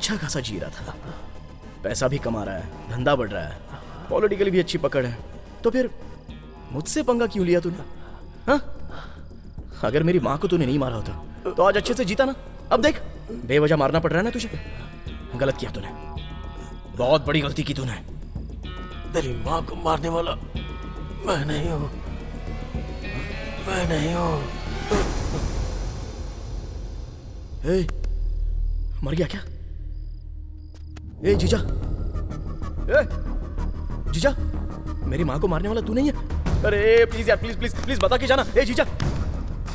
अच्छा खासा जी रहा था, पैसा भी कमा रहा है, धंधा बढ़ रहा है, पॉलिटिकली भी अच्छी पकड़ है, तो फिर मुझसे पंगा क्यों लिया तूने? हाँ? अगर मेरी माँ को तूने नहीं मारा होता तो आज अच्छे से जीता ना। अब देख, बेवजह मारना पड़ रहा है ना तुझे। गलत किया तूने, बहुत बड़ी गलती की तूने। तेरी माँ को मारने वाला मैं नहीं हूँ, मैं नहीं हूँ। मर गया क्या? ए जीजा, जीजा, मेरी माँ को मारने वाला तू नहीं है? अरे प्लीज यार, प्लीज प्लीज प्लीज बता के जाना। ए जीजा,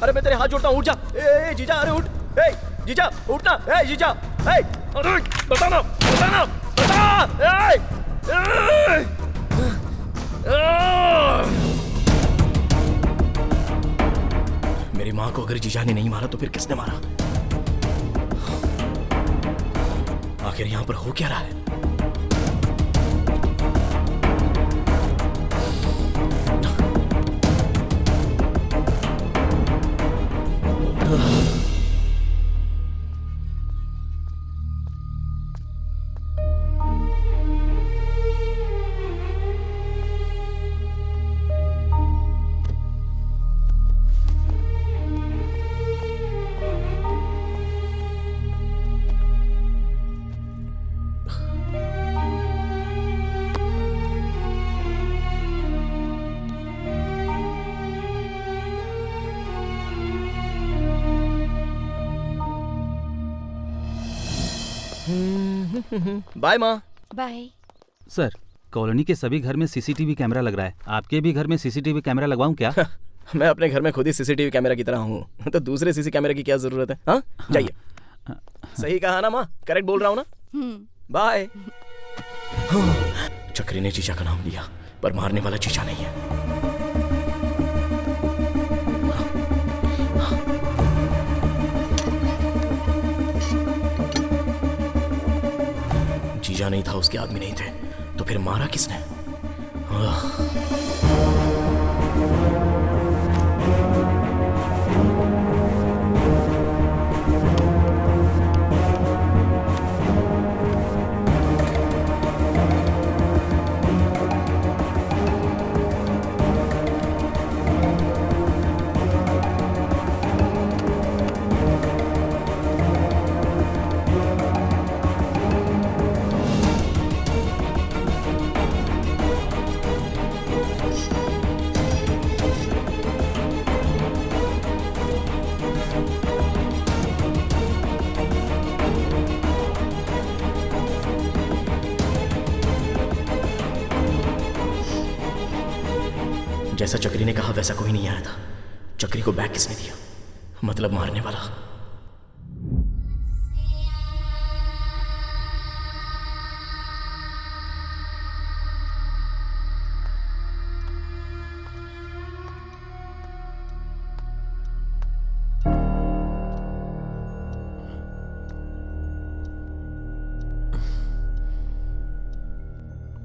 अरे मैं तेरे हाथ जोड़ता हूँ, उठ जा। ए जीजा, अरे उठ। ए जीजा, उठना। ए जीजा, ए अरे बताना, बताना, बता। मेरी माँ को अगर जीजा ने नहीं मारा तो फिर किसने मारा? आखिर यहाँ पर हो क्या रहा है? बाय माँ। बाय। सर, कॉलोनी के सभी घर में सीसीटीवी कैमरा लग रहा है, आपके भी घर में सीसीटीवी कैमरा लगवाऊं क्या? मैं अपने घर में खुद ही सीसीटीवी कैमरा की तरह हूँ, तो दूसरे सीसी कैमरे की क्या जरूरत है? हाँ, जाइए। सही कहा ना माँ? करेक्ट बोल रहा हूँ ना? बाय। चक्री ने जीजा का नाम लिया, पर मारने वाला जीजा नहीं है। जीजा नहीं था, उसके आदमी नहीं थे, तो फिर मारा किसने? जैसा चक्री ने कहा वैसा कोई नहीं आया था। चक्री को बैग किसने दिया? मतलब मारने वाला।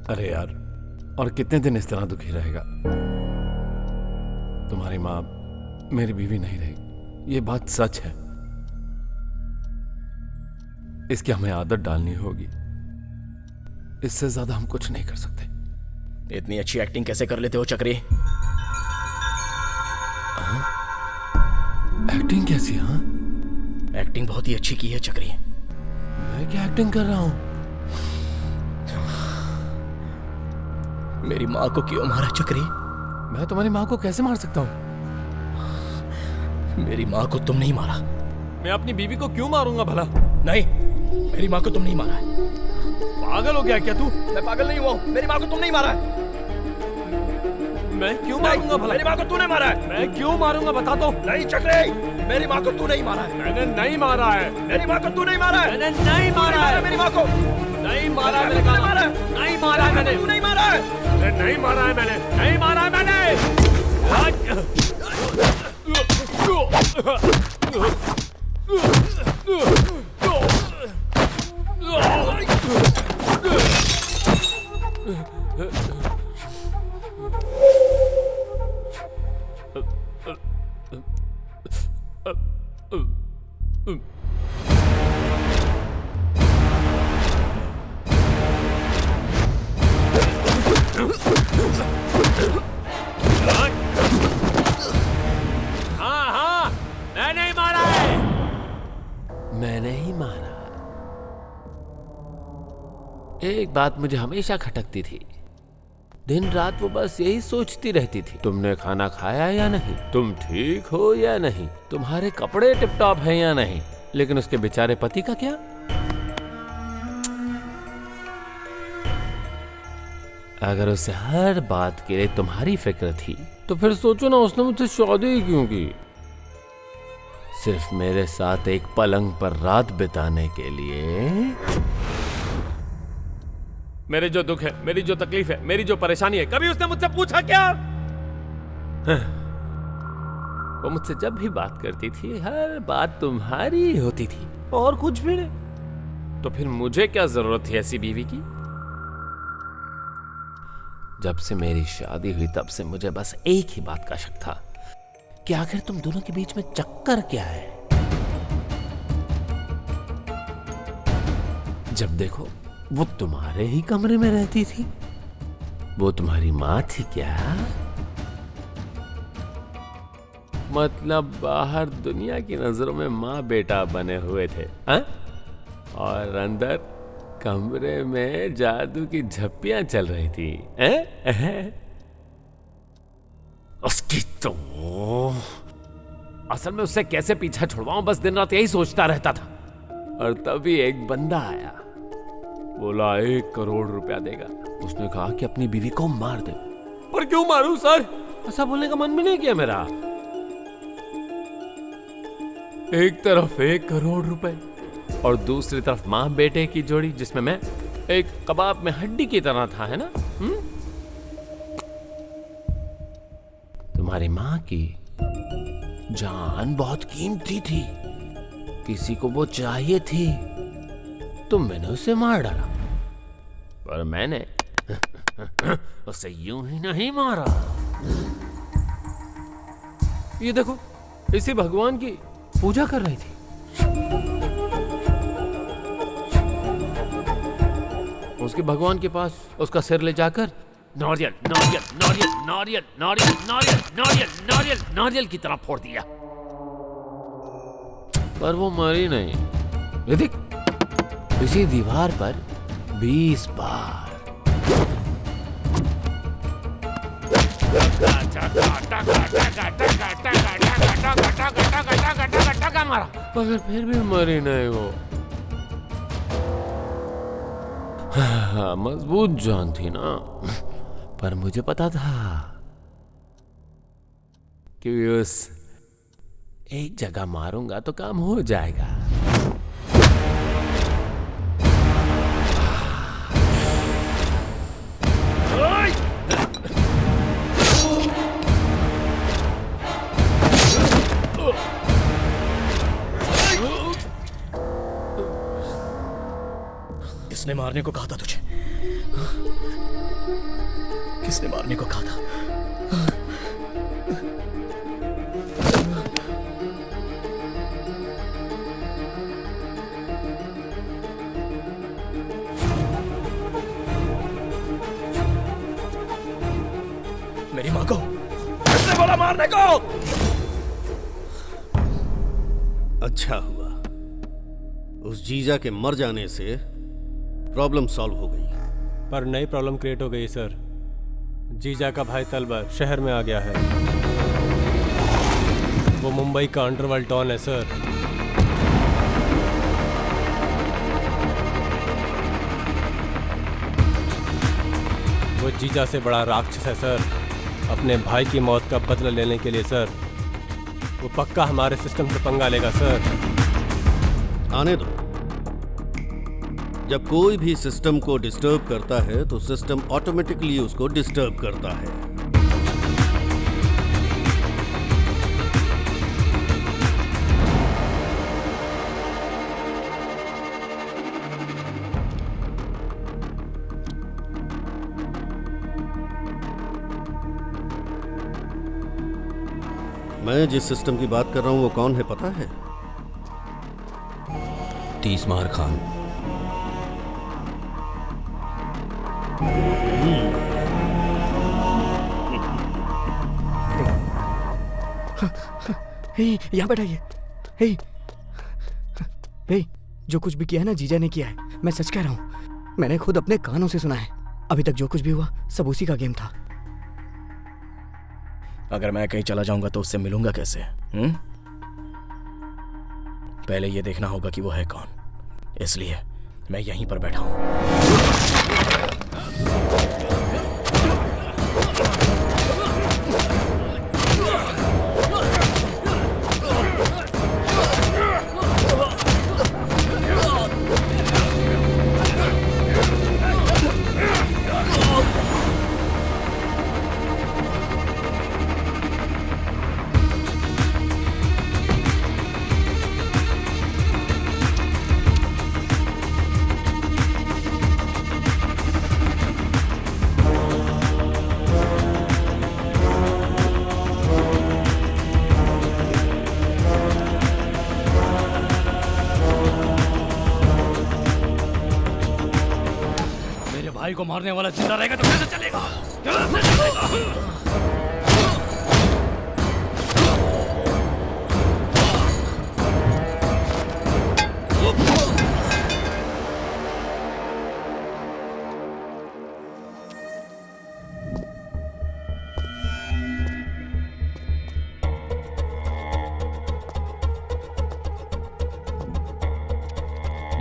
अरे यार, और कितने दिन इस तरह दुखी रहेगा? तुम्हारी माँ मेरी बीवी नहीं रही, ये बात सच है। इसकी हमें आदत डालनी होगी, इससे ज्यादा हम कुछ नहीं कर सकते। इतनी अच्छी एक्टिंग कैसे कर लेते हो चक्री? एक्टिंग कैसी? हाँ, एक्टिंग बहुत ही अच्छी की है चक्री। मैं क्या एक्टिंग कर रहा हूं? मेरी माँ को क्यों मारा चक्री? मैं तुम्हारी माँ को कैसे मार सकता हूँ? मेरी माँ को तुम नहीं मारा। मैं अपनी बीवी को क्यों मारूंगा भला? नहीं, मेरी माँ को तुम नहीं मारा है। पागल हो गया क्या तू? मैं पागल नहीं हुआ, मेरी माँ को तुम नहीं मारा है। मैं क्यों मारूंगा भला? मेरी माँ को तूने मारा है। मैं क्यों मारूंगा बता तो। नहीं चक्री, मेरी माँ को तू नहीं मारा है। मैंने नहीं मारा है। मेरी माँ को तू नहीं मारा है। मैंने नहीं मारा है। मेरी माँ को नहीं मारा है। मैंने मारा है। नहीं मारा है मैंने। तू नहीं मारा है। नहीं मारा है मैंने। नहीं मारा है मैंने। एक बात मुझे हमेशा खटकती थी। दिन रात वो बस यही सोचती रहती थी, तुमने खाना खाया या नहीं, तुम ठीक हो या नहीं, तुम्हारे कपड़े टिपटॉप हैं या नहीं। लेकिन उसके बेचारे पति का क्या? अगर उसे हर बात के लिए तुम्हारी फिक्र थी तो फिर सोचो ना, उसने मुझसे शादी ही क्यों की? सिर्फ मेरे साथ एक पलंग पर रात बिताने के लिए। मेरे जो दुख है, मेरी जो तकलीफ है, मेरी जो परेशानी है, कभी उसने मुझसे पूछा क्या? वो मुझसे जब भी बात करती थी हर बात तुम्हारी होती थी और कुछ भी नहीं। तो फिर मुझे क्या जरूरत थी ऐसी बीवी की? जब से मेरी शादी हुई तब से मुझे बस एक ही बात का शक था कि आखिर तुम दोनों के बीच में चक्कर क्या है। जब देखो वो तुम्हारे ही कमरे में रहती थी। वो तुम्हारी माँ थी क्या? मतलब बाहर दुनिया की नजरों में माँ बेटा बने हुए थे, हा? और अंदर कमरे में जादू की झप्पियां चल रही थी, उसकी तो असल में उससे कैसे पीछा छुड़वाऊं, बस दिन रात यही सोचता रहता था। और तभी एक बंदा आया, बोला 1 करोड़ रुपया देगा। उसने कहा कि अपनी बीवी को मार दे। पर क्यों मारूं सर? ऐसा बोलने का मन भी नहीं किया मेरा। एक तरफ 1 करोड़ रुपए और दूसरी तरफ माँ बेटे की जोड़ी, जिसमें मैं एक कबाब में हड्डी की तरह था, है ना? तुम्हारी माँ की जान बहुत कीमती थी, किसी को वो चाहिए थी, तो मैंने उसे मार डाला। पर मैंने उसे यूं ही नहीं मारा। ये देखो, इसी भगवान की पूजा कर रही थी। उसके भगवान के पास उसका सिर ले जाकर नारियल नारियल नारियल नारियल नारियल नारियल नारियल नारियल नारियल की तरह फोड़ दिया। पर वो मरी नहीं। ये देख, इसी दीवार पर 20 बार मारा, मगर फिर भी मरी नहीं वो। मजबूत जान थी ना। पर मुझे पता था कि उस एक जगह मारूंगा तो काम हो जाएगा। किसने मारने को कहा था तुझे? किसने मारने को कहा था? मेरी माँ को किसने बोला मारने को? अच्छा हुआ, उस जीजा के मर जाने से प्रॉब्लम सॉल्व हो गई। पर नई प्रॉब्लम क्रिएट हो गई सर। जीजा का भाई तलबर शहर में आ गया है। वो मुंबई का अंडरवर्ल्ड डॉन है सर। वो जीजा से बड़ा राक्षस है सर। अपने भाई की मौत का बदला लेने के लिए सर वो पक्का हमारे सिस्टम से पंगा लेगा सर। आने दो। जब कोई भी सिस्टम को डिस्टर्ब करता है तो सिस्टम ऑटोमेटिकली उसको डिस्टर्ब करता है। मैं जिस सिस्टम की बात कर रहा हूं वो कौन है पता है? तीसमार खान। यहाँ बैठाइए। हे, जो कुछ भी किया है ना जीजा ने किया है। मैं सच कह रहा हूँ, मैंने खुद अपने कानों से सुना है। अभी तक जो कुछ भी हुआ सब उसी का गेम था। अगर मैं कहीं चला जाऊंगा तो उससे मिलूंगा कैसे? पहले ये देखना होगा कि वो है कौन, इसलिए मैं यहीं पर बैठा हूं। भाई को मारने वाला जिंदा रहेगा तो कैसे चलेगा? कैसे चलेगा?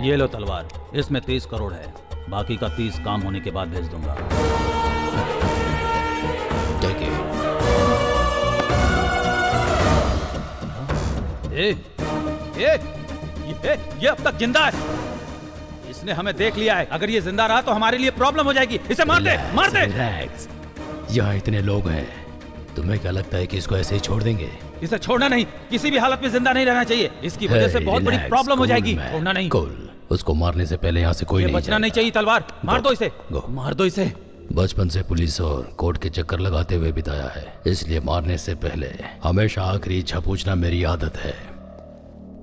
ये लो तलवार, इसमें 30 करोड़ है, बाकी का 30 काम होने के बाद भेज दूंगा। ये अब तक जिंदा है। इसने हमें देख लिया है। अगर ये जिंदा रहा तो हमारे लिए प्रॉब्लम हो जाएगी। इसे मार दे, मार दे। यहाँ इतने लोग हैं, तुम्हें क्या लगता है कि इसको ऐसे ही छोड़ देंगे? इसे छोड़ना नहीं, किसी भी हालत में जिंदा नहीं रहना चाहिए। इसकी वजह से बहुत बड़ी प्रॉब्लम हो जाएगी। छोड़ना नहीं। उसको मारने से पहले यहाँ से कोई नहीं बचना नहीं चाहिए। तलवार मार दो इसे, मार दो इसे। बचपन से पुलिस और कोर्ट के चक्कर लगाते हुए बिताया है, इसलिए मारने से पहले हमेशा आखिरी इच्छा पूछना मेरी आदत है।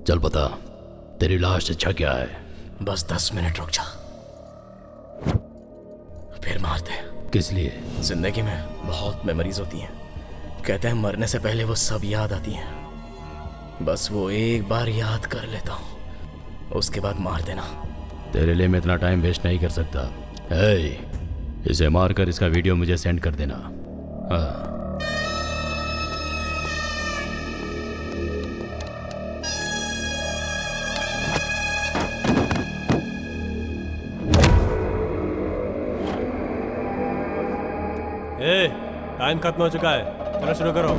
चल बता, तेरी लास्ट इच्छा क्या है? बस 10 मिनट रुक जा, फिर मार दे। किस लिए? जिंदगी में बहुत मेमोरीज होती हैं, कहते हैं मरने से पहले वो सब याद आती हैं। बस वो एक बार याद कर लेता हूँ, उसके बाद मार देना। तेरे लिए मैं इतना टाइम वेस्ट नहीं कर सकता। इसे मारकर इसका वीडियो मुझे सेंड कर देना। हाँ। टाइम खत्म हो चुका है, चलो शुरू करो।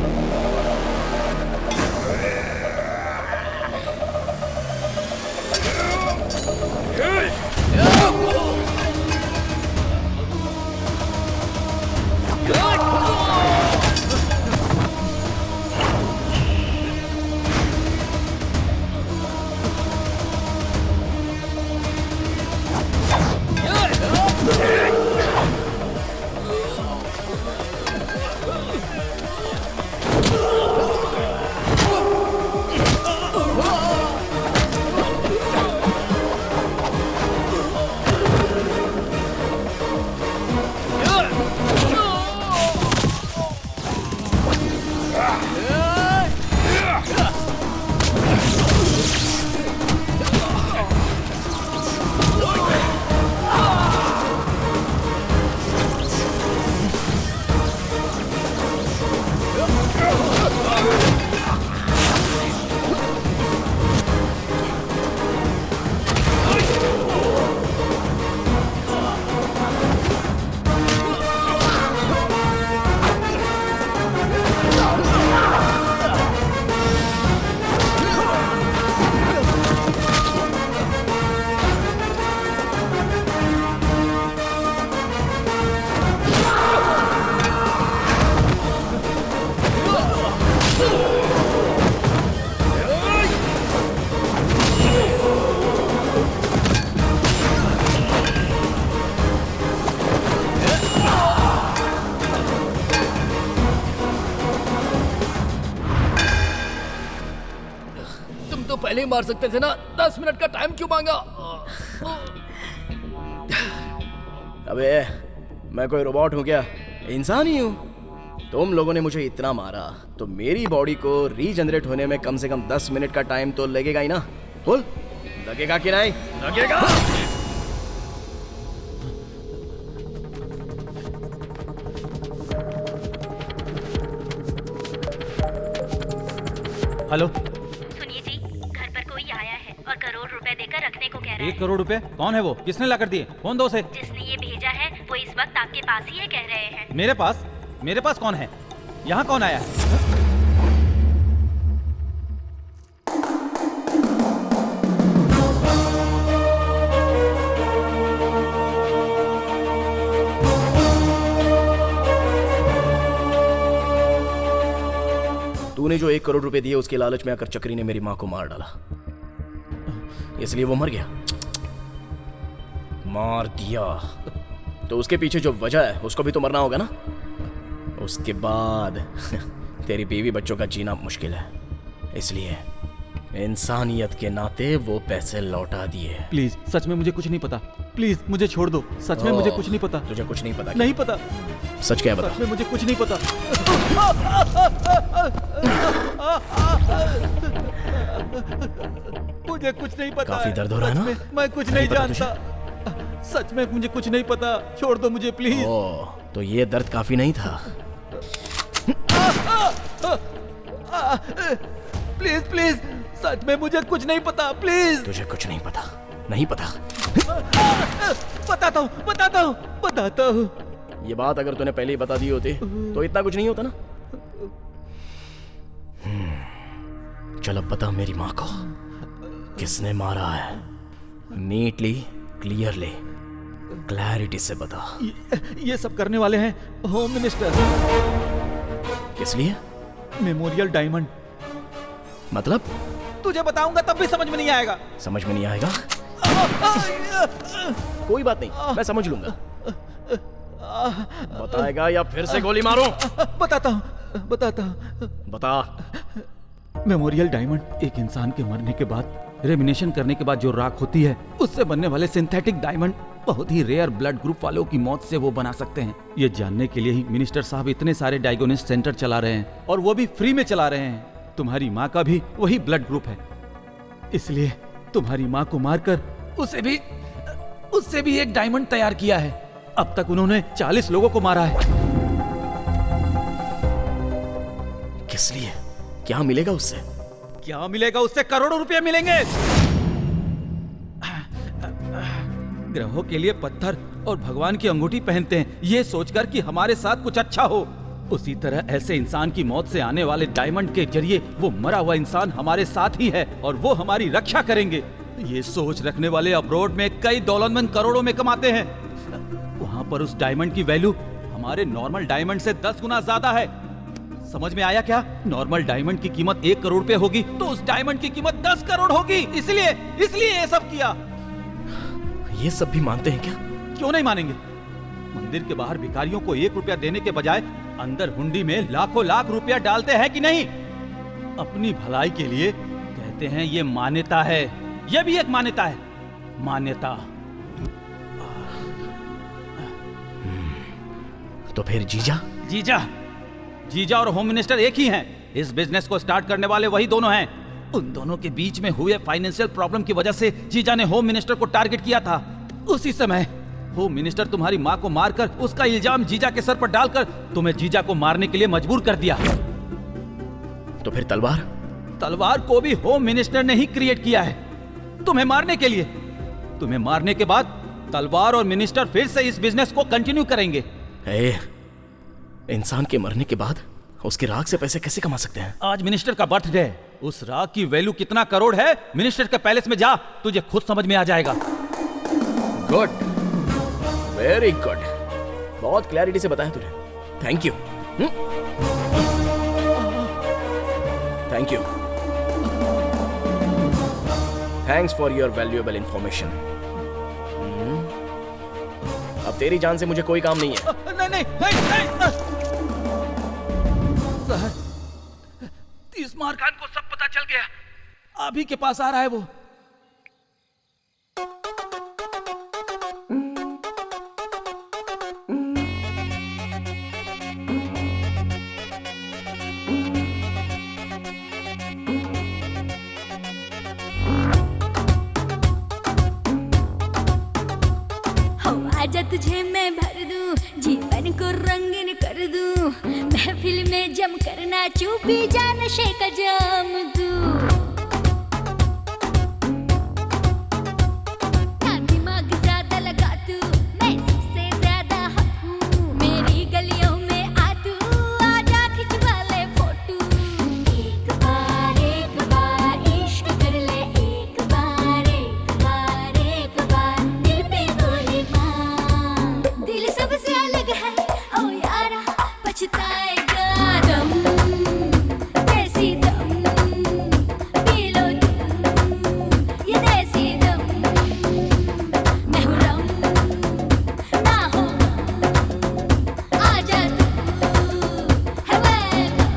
पहले ही मार सकते थे ना, 10 मिनट का टाइम क्यों मांगा? अबे मैं कोई रोबोट हूँ क्या? इंसान ही हूँ। तुम लोगों ने मुझे इतना मारा तो मेरी बॉडी को रीजनरेट होने में कम से कम 10 मिनट का टाइम तो लगेगा ही ना। बोल, लगेगा कि नहीं? लगेगा। हेलो। सुनिए जी, घर पर कोई आया है और करोड़ रुपए देकर रखने को कह रहा है। 1 करोड़ रुपए? कौन है वो? किसने ला कर दिए? फोन दो उसे। जिसने ये भेजा है वो इस वक्त आपके पास ही है, कह रहे हैं। मेरे पास? मेरे पास कौन है? यहाँ कौन आया है? तूने जो 1 करोड़ रुपए दिए उसके लालच में आकर चक्री ने मेरी माँ को मार डाला, इसलिए वो मर गया। मार दिया तो उसके पीछे जो वजह है उसको भी तो मरना होगा ना। उसके बाद तेरी बीवी बच्चों का जीना मुश्किल है, इसलिए इंसानियत के नाते वो पैसे लौटा दिए। प्लीज, सच में मुझे कुछ नहीं पता। प्लीज मुझे छोड़ दो। सच में मुझे कुछ नहीं पता। तुझे कुछ नहीं पता? नहीं पता। सच क्या है बता? सच में मुझे कुछ नहीं पता। मुझे कुछ नहीं पता। काफी दर्द हो रहा है ना? मैं कुछ नहीं जानता। सच में मुझे कुछ नहीं पता। छोड़ दो मुझे प्लीज। तो ये दर्द काफी नहीं था। प्लीज प्लीज, सच में मुझे कुछ नहीं पता। प्लीज। तुझे कुछ नहीं पता? नहीं पता? बताता हूँ, बताता हूँ, बताता हूँ। ये बात अगर तूने पहले ही बता दी होती तो इतना कुछ नहीं होता ना। चल अब बता मेरी माँ को किसने मारा है। नीटली, क्लियरली, क्लैरिटी से बता। ये सब करने वाले हैं होम मिनिस्टर। किस लिए? Memorial diamond. मतलब? तुझे बताऊंगा तब भी समझ में नहीं आएगा। समझ में नहीं आएगा? कोई बात नहीं, मैं समझ लूंगा। बताएगा या फिर से गोली मारूं? बताता हूँ, बताता हूँ। बता। मेमोरियल डायमंड एक इंसान के मरने के बाद, रेमिनेशन करने के बाद जो राख होती है, उससे बनने वाले सिंथेटिक डायमंड बहुत ही रेयर ब्लड ग्रुप वालों की मौत से वो बना सकते हैं। ये जानने के लिए ही मिनिस्टर साहब इतने सारे डायग्नोसिस सेंटर चला रहे हैं, और वो भी फ्री में चला रहे हैं। तुम्हारी माँ का भी वही ब्लड ग्रुप है, इसलिए तुम्हारी माँ को मारकर उससे भी एक डायमंड तैयार किया है। अब तक उन्होंने 40 लोगों को मारा है। किस लिए? क्या मिलेगा उससे? क्या मिलेगा उससे? करोड़ों रुपए मिलेंगे। ग्रहों के लिए पत्थर और भगवान की अंगूठी पहनते हैं, ये सोचकर कि हमारे साथ कुछ अच्छा हो। उसी तरह ऐसे इंसान की मौत से आने वाले डायमंड के जरिए वो मरा हुआ इंसान हमारे साथ ही है और वो हमारी रक्षा करेंगे। ये सोच रखने वाले अब्रॉड में कई दौलतमंद करोड़ों में कमाते हैं। वहाँ पर उस डायमंड की वैल्यू हमारे नॉर्मल डायमंड से 10 गुना ज्यादा है। समझ में आया क्या? नॉर्मल डायमंड की कीमत 1 करोड़ रुपए होगी तो उस डायमंड की कीमत 10 करोड़ होगी। इसलिए ये सब किया। ये सब भी मानते हैं क्या? क्यों नहीं मानेंगे? मंदिर के बाहर भिखारियों को 1 रुपया देने के बजाय अंदर हुंडी में लाखों लाख रुपया डालते हैं कि नहीं? अपनी भलाई के लिए कहते हैं ये मान्यता है। ये भी एक मान्यता है। मान्यता। तो फिर जीजा और होम मिनिस्टर एक ही हैं। इस बिजनेस को स्टार्ट करने वाले वही दोनों हैं। उन दोनों के बीच में हुए फाइनेंशियल प्रॉब्लम की वजह से जीजा ने होम मिनिस्टर को टारगेट किया था। उसी समय होम मिनिस्टर तुम्हारी माँ को मारकर उसका इल्जाम जीजा के सर पर डालकर तुम्हें जीजा को मारने के लिए मजबूर कर दिया। तो फिर तलवार को भी होम मिनिस्टर ने ही क्रिएट किया है तुम्हें मारने के लिए। तुम्हें मारने के बाद तलवार और मिनिस्टर फिर से इस बिजनेस को कंटिन्यू करेंगे। इंसान के मरने के बाद उसकी राख से पैसे कैसे कमा सकते हैं? आज मिनिस्टर का बर्थडे है। उस राख की वैल्यू कितना करोड़ है, मिनिस्टर के पैलेस में जा, तुझे खुद समझ में आ जाएगा। Good, very good. बहुत क्लैरिटी से बताया तूने। Thank you. Thank you. Thanks for your valuable information. अब तेरी जान से मुझे कोई काम नहीं है। नहीं। सर, तीसमार खान को सब पता चल गया। अभी के पास आ रहा है वो। आजा तुझे में भर दूं, जीवन को रंगीन कर दूं, महफिल में जम कर नाचूं, पी जा नशे का जाम दूं। ना दिमाग ज्यादा लगा तू, मैं सबसे ज्यादा हक हूँ, मेरी गलियों में आ तू, आजा खिंचवा ले फोटो। एक बार इश्क कर ले, एक बार दिल पे गोली मार। दिल सबसे अलग है ओ यारा, पछताएगा दम, कैसी दम, पी लो तुम ये देसी दम। मैं हूँ रम, ना हो आजा तू, है वेलकम।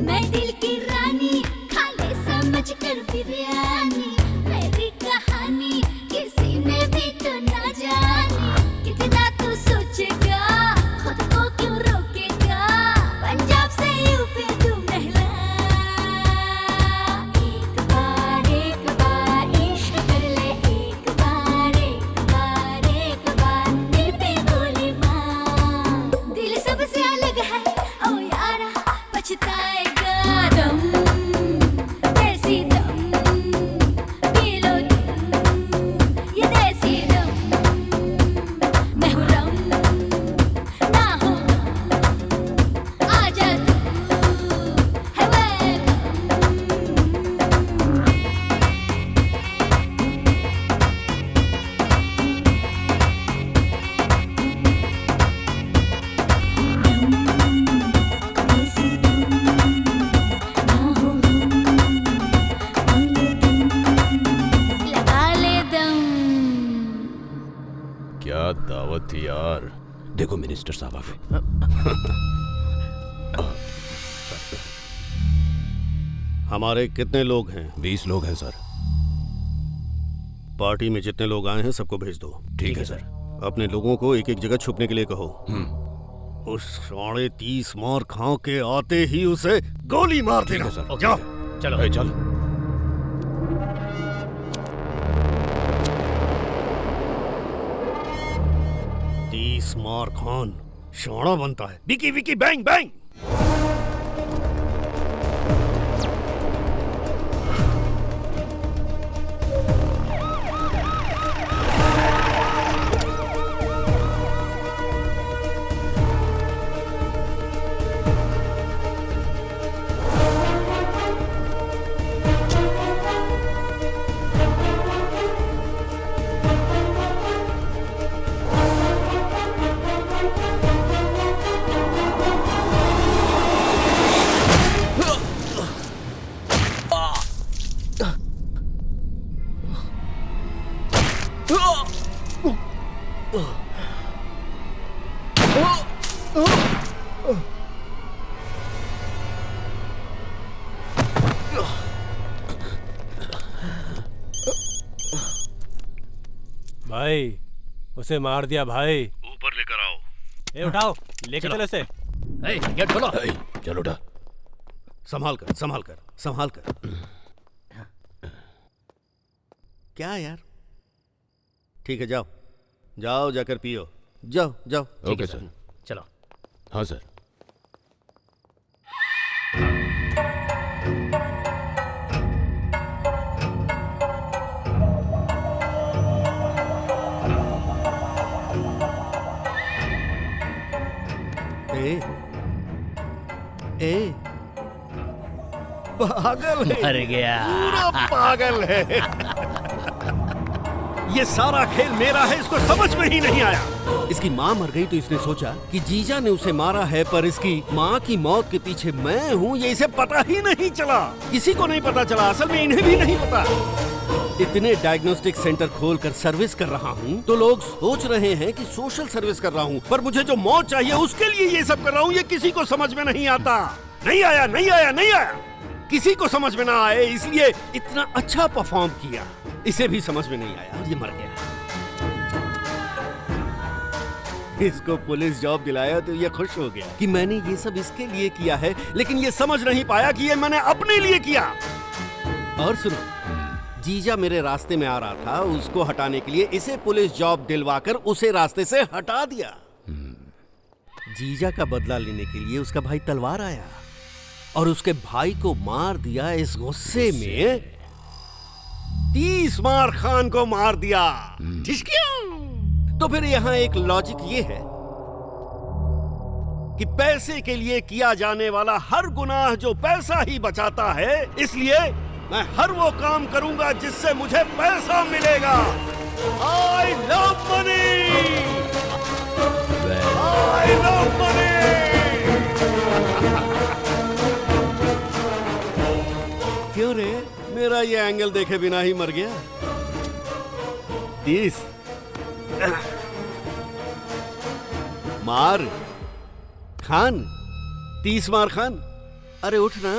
मैं दिल की रानी, खा ले समझ कर बिरयानी, मेरी कहानी किसी ने भी तो ना जानी। कितना तू सोचेगा, खुद को क्यों रोकेगा, पंजाब से यूपी तू महला। एक बार इश्क कर ले, एक बार दिल पे गोली मार। दिल सबसे अलग है ओ यारा, पछताएगा दम, कैसी दम, पी लो तुम ये देसी दम। मैं हूँ रम, ना हो आजा तू, है वेलकम। लगा ले दम। क्या दावत थी यार। देखो मिनिस्टर साहब आ गए। हमारे कितने लोग हैं? 20 लोग हैं सर। पार्टी में जितने लोग आए हैं सबको भेज दो। ठीक है सर। अपने लोगों को एक एक जगह छुपने के लिए कहो। उस 30 मार खाओ के आते ही उसे गोली मार देना। जाओ चलो चलो। मार खान शाना बनता है। Vicky Vicky bang bang. भाई उसे मार दिया भाई। ऊपर लेकर आओ। ए उठाओ, लेके चलो इसे। गेट खोलो। चलो उठा। संभाल कर संभाल कर संभाल कर। क्या यार। ठीक है जाओ जाओ जाकर पियो। जाओ जाओ। Okay sir. चलो। हाँ सर। ए पागल है। मर गया। पूरा पागल है। ये सारा खेल मेरा है, इसको समझ में ही नहीं आया। इसकी माँ मर गई तो इसने सोचा कि जीजा ने उसे मारा है, पर इसकी माँ की मौत के पीछे मैं हूँ ये इसे पता ही नहीं चला। किसी को नहीं पता चला, असल में इन्हें भी नहीं पता। इतने डायग्नोस्टिक सेंटर खोलकर सर्विस कर रहा हूँ तो लोग सोच रहे हैं कि सोशल सर्विस कर रहा हूँ, पर मुझे जो मौत चाहिए उसके लिए ये सब कर रहा हूँ। ये किसी को समझ में नहीं आता। नहीं आया, नहीं आया, नहीं आया। किसी को समझ में ना आए इसलिए इतना अच्छा परफॉर्म किया। इसे भी समझ में नहीं आया और ये मर गया। इसको पुलिस जॉब दिलाया तो ये खुश हो गया कि मैंने ये सब इसके लिए किया है, लेकिन ये समझ नहीं पाया कि ये मैंने अपने लिए किया। और सुनो, जीजा मेरे रास्ते में आ रहा था, उसको हटाने के लिए इसे पुलिस जॉब दिलवाकर उसे रास्ते से हटा दिया। जीजा का बदला लेने के लिए उसका भाई तलवार आया और उसके भाई को मार दिया। इस गुस्से में 30 मार खान को मार दिया। तो फिर यहाँ एक लॉजिक ये है कि पैसे के लिए किया जाने वाला हर गुनाह जो पैसा ही बचाता है, इसलिए मैं हर वो काम करूंगा जिससे मुझे पैसा मिलेगा। I love money! I love money! क्यों रे, मेरा ये एंगल देखे बिना ही मर गया। 30 मार खान, 30 मार खान। अरे उठ ना।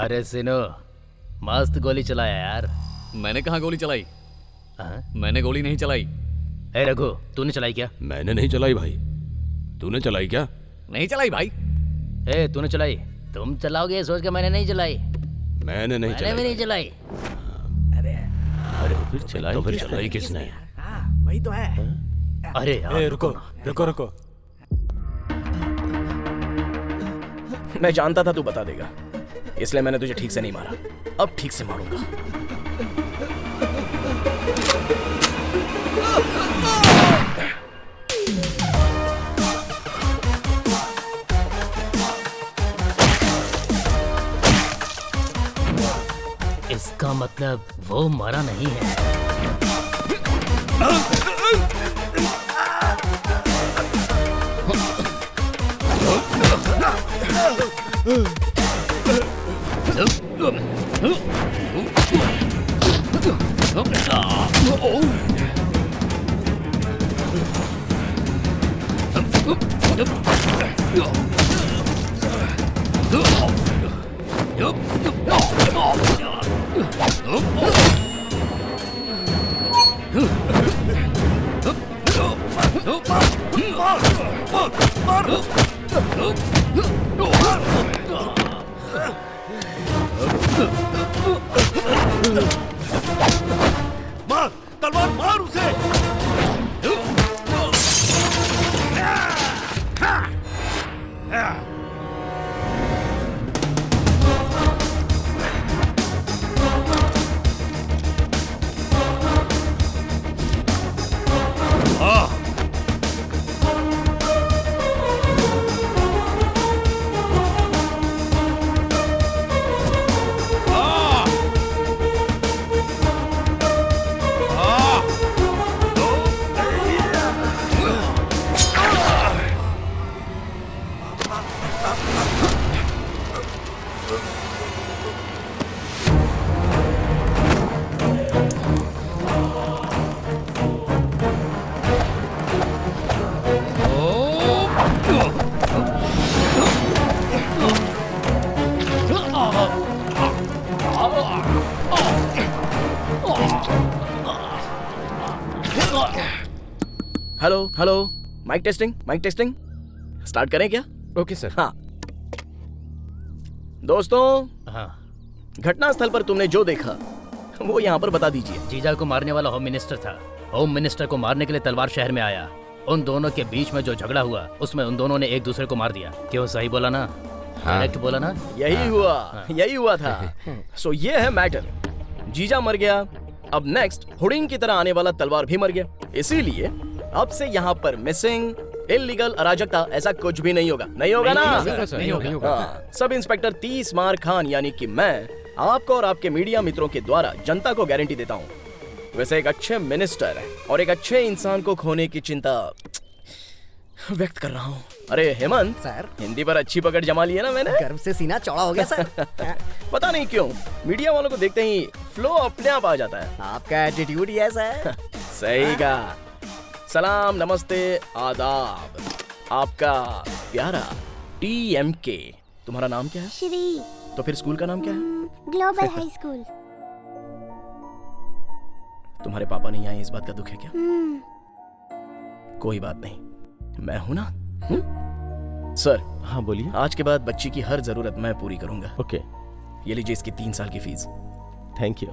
अरे सिनो, मस्त गोली चलाया यार। मैंने कहाँ गोली चलाई? मैंने गोली नहीं चलाई। ए रघु, तूने चलाई क्या? मैंने नहीं चलाई भाई। तूने चलाई क्या? नहीं चलाई भाई। ए तूने चलाई? तुम चलाओगे सोच के मैंने नहीं चलाई। मैंने नहीं चलाई। मैंने भी नहीं चलाई। अरे फिर चलाई तो फिर चलाई किसने? वही तो है। अरे यार रुको रुको रुको। मैं जानता था तू बता देगा, इसलिए मैंने तुझे ठीक से नहीं मारा। अब ठीक से मारूंगा। इसका मतलब वो मरा नहीं है। मार, तलवार मार उसे। Hello hello, mic testing, mic testing. Start करें क्या? Okay sir. हाँ दोस्तों, हाँ घटना स्थल पर तुमने जो देखा वो यहाँ पर बता दीजिए। जीजा को मारने वाला होम मिनिस्टर था। होम मिनिस्टर को मारने के लिए तलवार शहर में आया। उन दोनों के बीच में जो झगड़ा हुआ उसमें उन दोनों ने एक दूसरे को मार दिया। क्यों, सही बोला ना? करेक्ट बोला ना? यही हुआ, यही हुआ था। सो ये है मैटर। जीजा मर गया, अब नेक्स्ट हुडिंग की तरह आने वाला तलवार भी मर गया। इसीलिए अब से यहाँ पर मिसिंग, इल्लीगल, अराजकता ऐसा कुछ भी नहीं होगा। नहीं होगा ना? नहीं होगा। सब इंस्पेक्टर 30 मार खान यानी कि मैं आपको और आपके मीडिया मित्रों के द्वारा जनता को गारंटी देता हूँ, वैसे एक अच्छे मिनिस्टर और एक अच्छे इंसान को खोने की चिंता व्यक्त कर रहा हूँ। अरे हेमंत सर, हिंदी पर अच्छी पकड़ जमा ली है ना मैंने। गर्व से सीना चौड़ा हो गया सर। पता नहीं क्यों मीडिया वालों को देखते ही फ्लो अपने आप आ जाता है। आपका एटीट्यूड ही ऐसा है। सही कहा। सलाम, नमस्ते, आदाब। आपका प्यारा TMK। तुम्हारा नाम क्या है? श्री। तो फिर स्कूल का नाम क्या है? Global high school. तुम्हारे पापा नहीं आए, इस बात का दुख है क्या? कोई बात नहीं, मैं हूं ना। सर। हाँ बोलिए। आज के बाद बच्ची की हर जरूरत मैं पूरी करूंगा। ओके। ये लीजिए इसकी 3 साल की फीस। Thank you.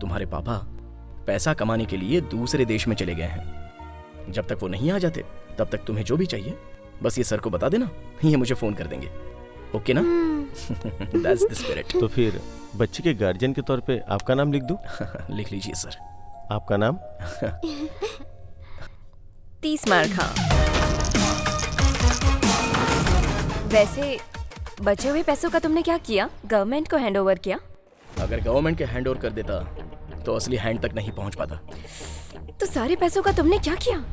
तुम्हारे पापा पैसा कमाने के लिए दूसरे देश में चले गए हैं। जब तक वो नहीं आ जाते तब तक तुम्हें जो भी चाहिए बस ये सर को बता देना, ये मुझे फोन कर देंगे। ओके ना? That's the spirit। तो फिर बच्ची के गार्जियन के तौर पे आपका नाम लिख दूं? लिख लीजिए सर। आपका नाम? 30 मार खा। वैसे बचे हुए पैसों का तुमने क्या किया? गवर्नमेंट को हैंड ओवर किया? अगर गवर्नमेंट के हैंड ओवर कर देता तो असली हैंड तक नहीं पहुंच पाता। तो सारे पैसों का तुमने क्या किया?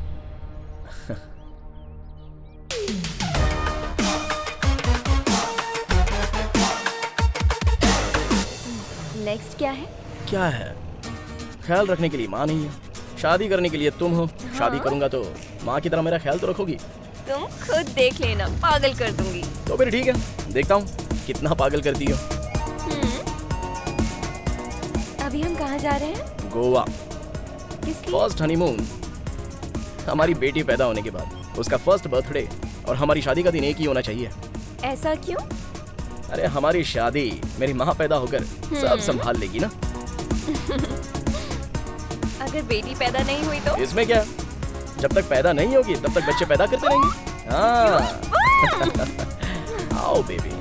नेक्स्ट क्या है? क्या है? ख्याल रखने के लिए माँ नहीं है, शादी करने के लिए तुम हो। शादी करूंगा तो माँ की तरह मेरा ख्याल तो रखोगी। तुम खुद देख लेना, पागल कर दूंगी। तो फिर ठीक है, देखता हूँ कितना पागल करती हो। अभी हम कहाँ जा रहे हैं? गोवा। किसकी? First honeymoon. हमारी बेटी पैदा होने के बाद उसका फर्स्ट बर्थडे और हमारी शादी का दिन एक ही होना चाहिए। ऐसा क्यों? अरे हमारी शादी मेरी माँ पैदा होकर सब संभाल लेगी ना। अगर बेटी पैदा नहीं हुई तो? इसमें क्या, जब तक पैदा नहीं होगी तब तक बच्चे पैदा करते रहेंगे। हाँ। आओ बेबी।